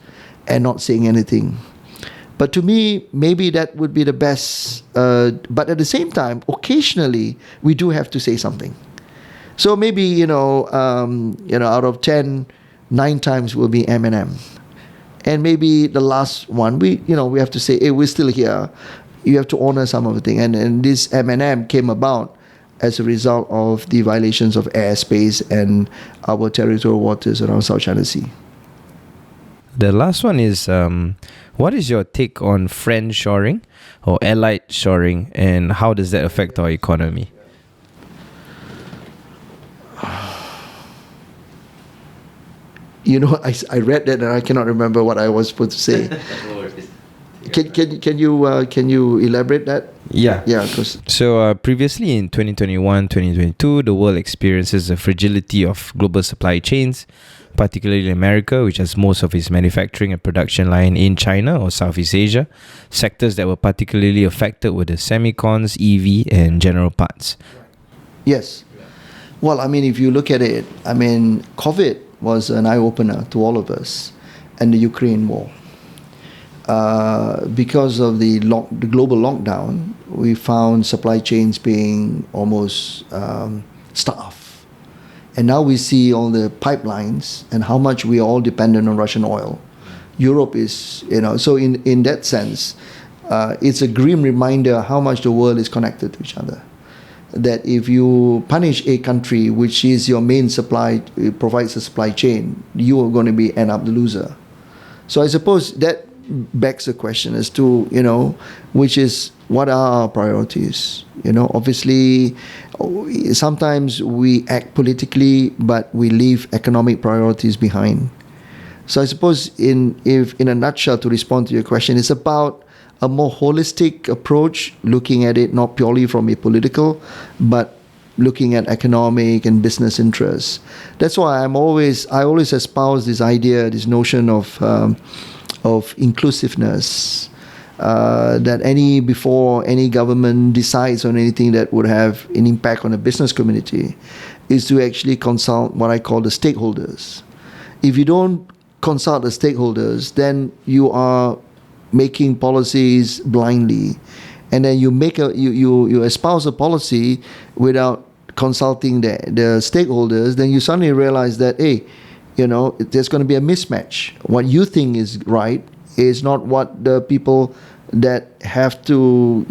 and not saying anything. But to me, maybe that would be the best. But at the same time, occasionally we do have to say something. So maybe out of 10, 9 times will be M&M, and maybe the last one we have to say, hey, we're still here. You have to honor some of the thing. And this M&M came about as a result of the violations of airspace and our territorial waters around South China Sea. The last one is, what is your take on friend shoring or allied shoring, and how does that affect our economy? I read that and I cannot remember what I was supposed to say. Can you elaborate that? Yeah. Yeah. So previously in 2021, 2022, the world experiences the fragility of global supply chains, particularly in America, which has most of its manufacturing and production line in China or Southeast Asia. Sectors that were particularly affected were the semicons, EV, and general parts. Yes. Well, I mean, if you look at it, I mean, COVID was an eye-opener to all of us, and the Ukraine war. Because of the global lockdown, we found supply chains being almost starved. And now we see all the pipelines and how much we are all dependent on Russian oil. Europe is, so in that sense, it's a grim reminder how much the world is connected to each other. That if you punish a country which is your main supply, provides a supply chain, you are going to end up the loser. So I suppose that begs the question as to, which is, what are our priorities? Obviously, sometimes we act politically, but we leave economic priorities behind. So I suppose in a nutshell, to respond to your question, it's about a more holistic approach, looking at it not purely from a political, but looking at economic and business interests. That's why I always espouse this idea, this notion of inclusiveness, that before any government decides on anything that would have an impact on the business community, is to actually consult what I call the stakeholders. If you don't consult the stakeholders, then you are making policies blindly, and then you espouse a policy without consulting the stakeholders, then you suddenly realize that, hey, there's going to be a mismatch. What you think is right is not what the people that have to,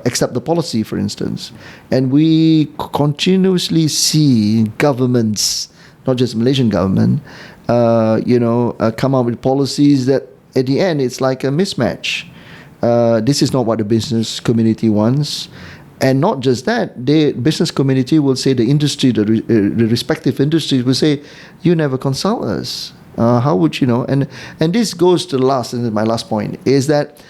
accept the policy, for instance. And we continuously see governments, not just Malaysian government, come up with policies that at the end it's like a mismatch. This is not what the business community wants. And not just that, the business community will say, the industry, the respective industries will say, you never consult us. How would you know? And this goes to my last point, is that,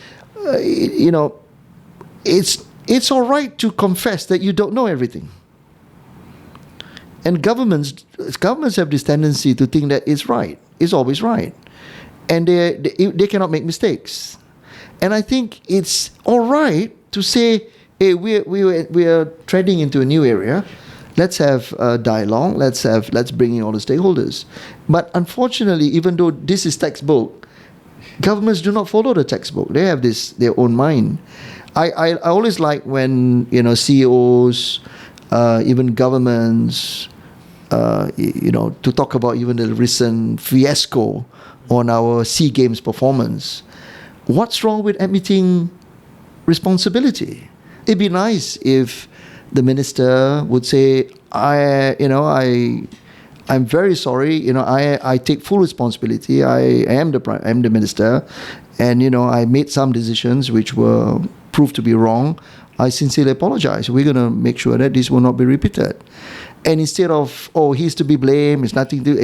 it's all right to confess that you don't know everything. And governments have this tendency to think that it's right. It's always right. And they cannot make mistakes. And I think it's all right to say, hey, we are treading into a new area. Let's have a dialogue. Let's bring in all the stakeholders. But unfortunately, even though this is textbook, governments do not follow the textbook. They have their own mind. I always like when CEOs, even governments, to talk about even the recent fiasco on our SEA Games performance. What's wrong with admitting responsibility? It'd be nice if the minister would say, I'm very sorry. I take full responsibility. I am the minister, and I made some decisions which were proved to be wrong. I sincerely apologize. We're going to make sure that this will not be repeated. And instead of, he's to be blamed, it's nothing to do.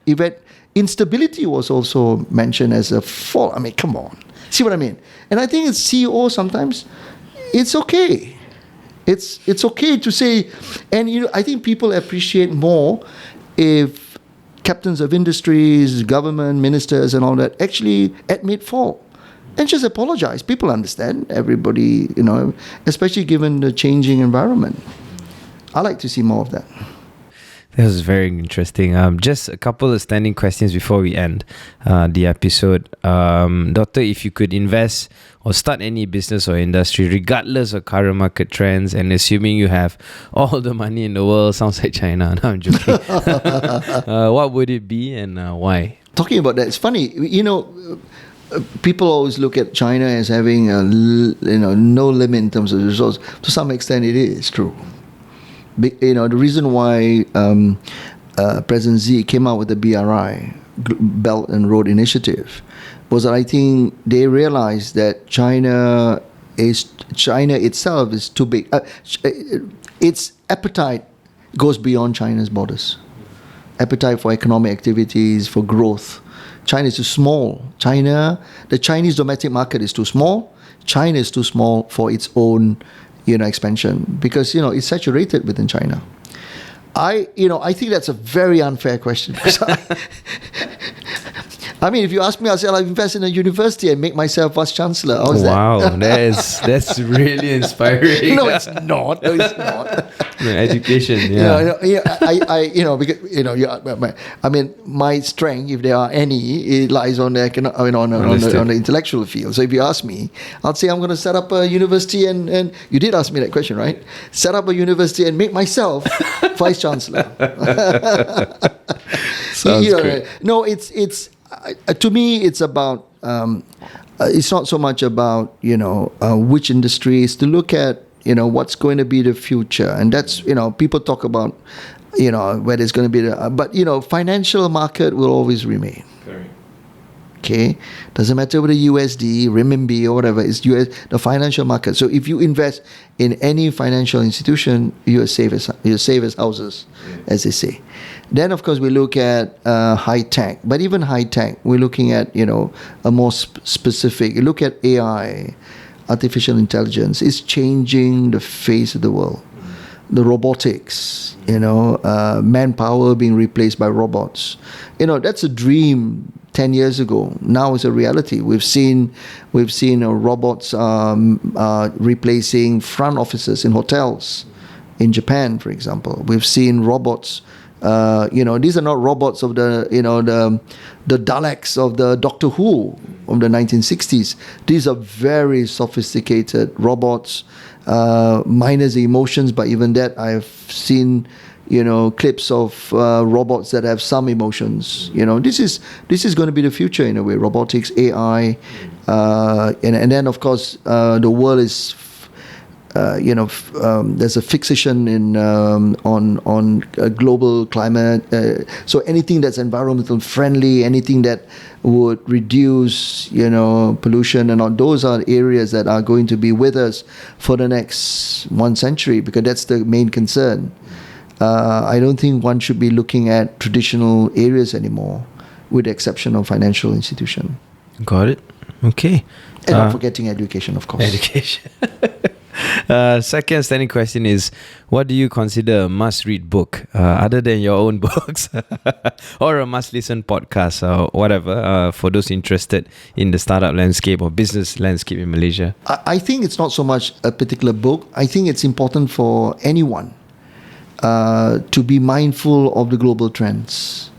In fact, instability was also mentioned as a fault. I mean, come on. See what I mean? And I think as CEO sometimes, it's okay. It's okay to say, and I think people appreciate more if captains of industries, government, ministers and all that actually admit fault and just apologize. People understand, everybody, especially given the changing environment. I like to see more of that. That was very interesting. Just a couple of standing questions before we end the episode. Doctor, if you could invest or start any business or industry, regardless of current market trends, and assuming you have all the money in the world, sounds like China. No, I'm joking. What would it be and why? Talking about that, it's funny. People always look at China as having no limit in terms of resources. To some extent, it is true. The reason why President Xi came out with the BRI, Belt and Road Initiative, was that I think they realized that China itself is too big. Its appetite goes beyond China's borders. Appetite for economic activities, for growth. China is too small. The Chinese domestic market is too small. China is too small for its own expansion, because it's saturated within China. I think that's a very unfair question. I mean, if you ask me, I'll say I'll invest in a university and make myself vice chancellor. Wow, that's really inspiring. No, it's not. Education, because I mean, my strength, if there are any, it lies on the on the intellectual field. So if you ask me, I'll say I'm going to set up a university, and you did ask me that question, right? Set up a university and make myself vice chancellor. Sounds great. No, it's to me, it's about. It's not so much about which industry. It's to look at what's going to be the future, and that's people talk about where there's going to be but financial market will always remain. Correct. Okay, doesn't matter whether USD, renminbi, or whatever. It's the financial market. So if you invest in any financial institution, you're safe as houses, as they say. Then of course we look at high tech, but even high tech, we're looking at a more specific. You look at AI, artificial intelligence is changing the face of the world. The robotics, manpower being replaced by robots. That's a dream 10 years ago. Now it's a reality. We've seen robots replacing front offices in hotels in Japan, for example. We've seen robots These are not robots of the Daleks of the Doctor Who of the 1960s. These are very sophisticated robots, minus the emotions, but even that I've seen, clips of robots that have some emotions. This is going to be the future in a way. Robotics, AI, and then of course the world is. There's a fixation on global climate. So anything that's environmental friendly, anything that would reduce, pollution, and all those are areas that are going to be with us for the next 1 century, because that's the main concern. I don't think one should be looking at traditional areas anymore, with the exception of financial institution. Got it. Okay. And not forgetting education, of course. Education. Second standing question is, what do you consider a must-read book, other than your own books, or a must-listen podcast, or whatever, for those interested in the startup landscape or business landscape in Malaysia? I think it's not so much a particular book. I think it's important for anyone to be mindful of the global trends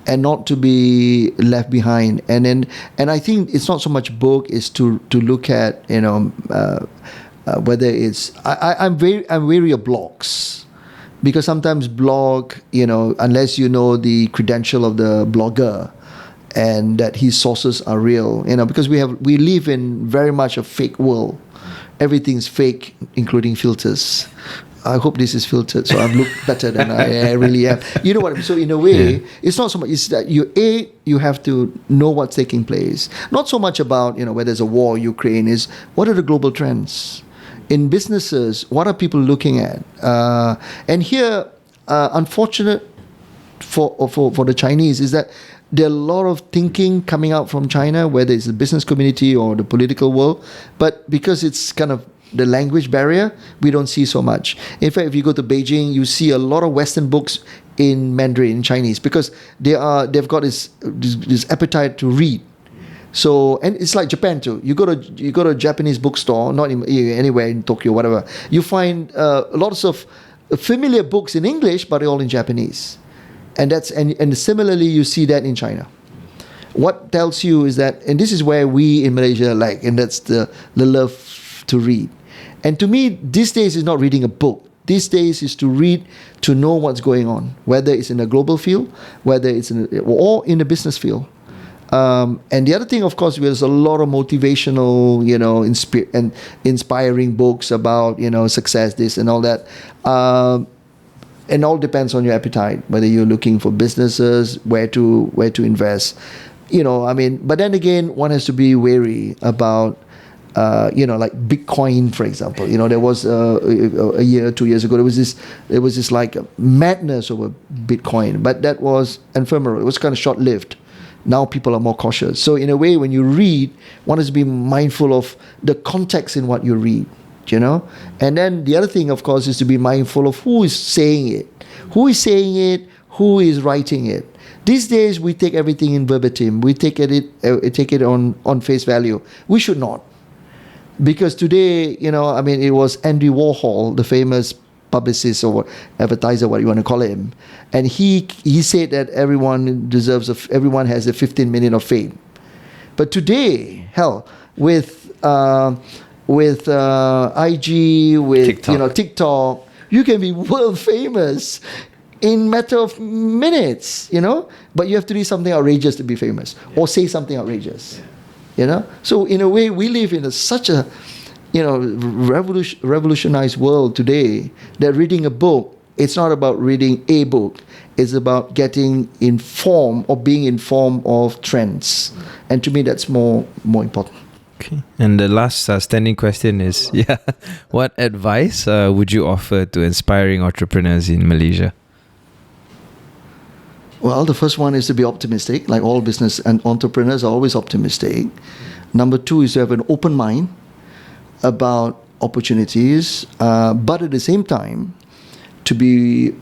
and not to be left behind. And I think it's not so much book, is to look at whether it's I'm wary of blogs, because sometimes blog, unless you know the credential of the blogger and that his sources are real, because we live in very much a fake world. Everything's fake, including filters. I hope this is filtered, so I look better than I really am. You know what I mean? So in a way, it's not so much. It's that you have to know what's taking place. Not so much about whether there's a war, Ukraine. Is what are the global trends in businesses? What are people looking at? And here, unfortunate for the Chinese is that there are a lot of thinking coming out from China, whether it's the business community or the political world, but because it's kind of the language barrier, we don't see so much. In fact, if you go to Beijing, you see a lot of Western books in Mandarin, in Chinese, because they've got this appetite to read. So, and it's like Japan too. You go to a Japanese bookstore, not anywhere in Tokyo, whatever. You find lots of familiar books in English, but they're all in Japanese. And similarly, you see that in China. What tells you is that, and this is where we in Malaysia like, and that's the love to read. And to me, these days is not reading a book. These days is to read, to know what's going on, whether it's in a global field, whether it's or in a business field. And the other thing, of course, there's a lot of motivational, and inspiring books about, success, this and all that. And all depends on your appetite, whether you're looking for businesses, where to invest. But then again, one has to be wary about, like Bitcoin, for example. There was a year, 2 years ago, there was this like madness over Bitcoin, but that was ephemeral. It was kind of short-lived. Now people are more cautious. So in a way, when you read, one has to be mindful of the context in what you read, And then the other thing, of course, is to be mindful of who is saying it. Who is saying it? Who is writing it? These days, we take everything in verbatim. We take it on face value. We should not. Because today, it was Andy Warhol, the famous publicist or advertiser, what you want to call him, and he said that everyone has a 15 minute of fame. But today, hell, with IG, with TikTok, you can be world famous in matter of minutes, But you have to do something outrageous to be famous, or say something outrageous, So in a way, we live in such a revolutionized world today that reading a book, it's not about reading a book. It's about getting informed or being informed of trends. And to me, that's more important. Okay. And the last standing question is, what advice would you offer to aspiring entrepreneurs in Malaysia? Well, the first one is to be optimistic. Like all business and entrepreneurs are always optimistic. Number two is to have an open mind about opportunities, but at the same time, to be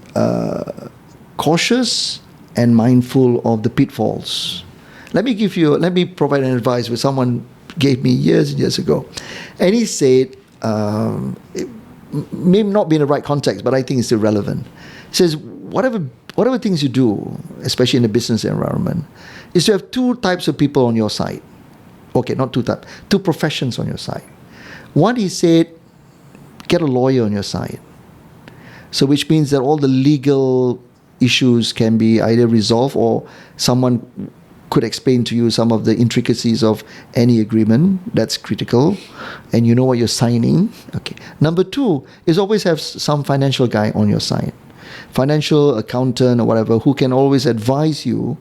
cautious and mindful of the pitfalls. Let me provide an advice which someone gave me years and years ago. And he said, it may not be in the right context, but I think it's still relevant. He says, whatever whatever things you do, especially in the business environment, is to have two types of people on your side. Okay, not two types, two professions on your side. One, he said, get a lawyer on your side. So which means that all the legal issues can be either resolved or someone could explain to you some of the intricacies of any agreement. That's critical. And you know what you're signing. Okay. Number two is always have some financial guy on your side. Financial accountant or whatever who can always advise you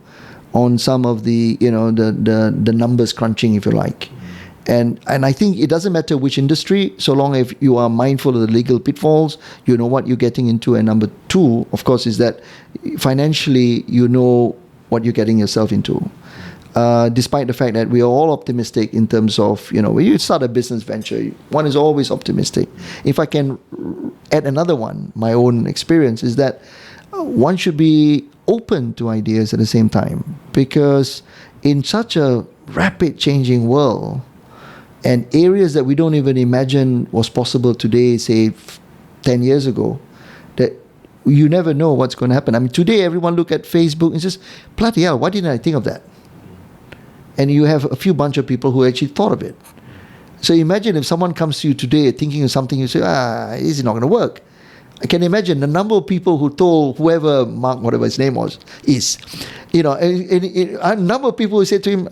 on some of the, the numbers crunching, if you like. And I think it doesn't matter which industry, so long as you are mindful of the legal pitfalls, you know what you're getting into. And number two, of course, is that financially you know what you're getting yourself into. Despite the fact that we are all optimistic in terms of, when you start a business venture, one is always optimistic. If I can add another one, my own experience is that one should be open to ideas at the same time, because in such a rapid changing world, and areas that we don't even imagine was possible today, say 10 years ago, that you never know what's going to happen. I mean, today everyone look at Facebook and says, bloody hell, why didn't I think of that? And you have a few bunch of people who actually thought of it. So imagine if someone comes to you today thinking of something, you say, this is not going to work. I can imagine the number of people who told whoever, Mark, whatever his name was, a number of people who said to him,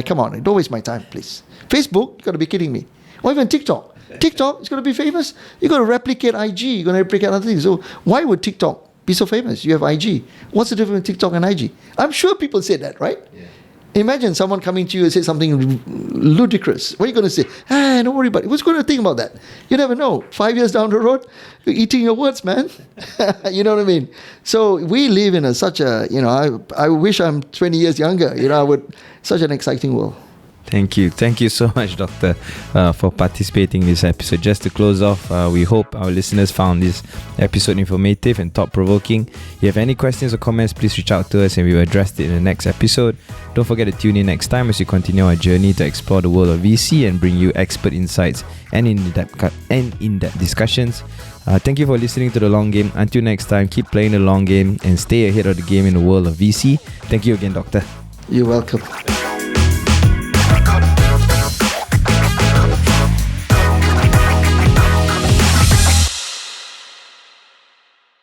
come on, don't waste my time, please. Facebook, you got to be kidding me. Or even TikTok. TikTok is going to be famous. You're going to replicate IG. You're going to replicate other things. So why would TikTok be so famous? You have IG. What's the difference between TikTok and IG? I'm sure people say that, right? Yeah. Imagine someone coming to you and say something ludicrous. What are you going to say? Don't worry about it. What's going to think about that? You never know. 5 years down the road, you're eating your words, man. You know what I mean? So we live in such a, I wish I'm 20 years younger. Such an exciting world. Thank you. Thank you so much, Doctor, for participating in this episode. Just to close off, we hope our listeners found this episode informative and thought-provoking. If you have any questions or comments, please reach out to us and we will address it in the next episode. Don't forget to tune in next time as we continue our journey to explore the world of VC and bring you expert insights and in-depth discussions. Thank you for listening to The Long Game. Until next time, keep playing the long game and stay ahead of the game in the world of VC. Thank you again, Doctor. You're welcome.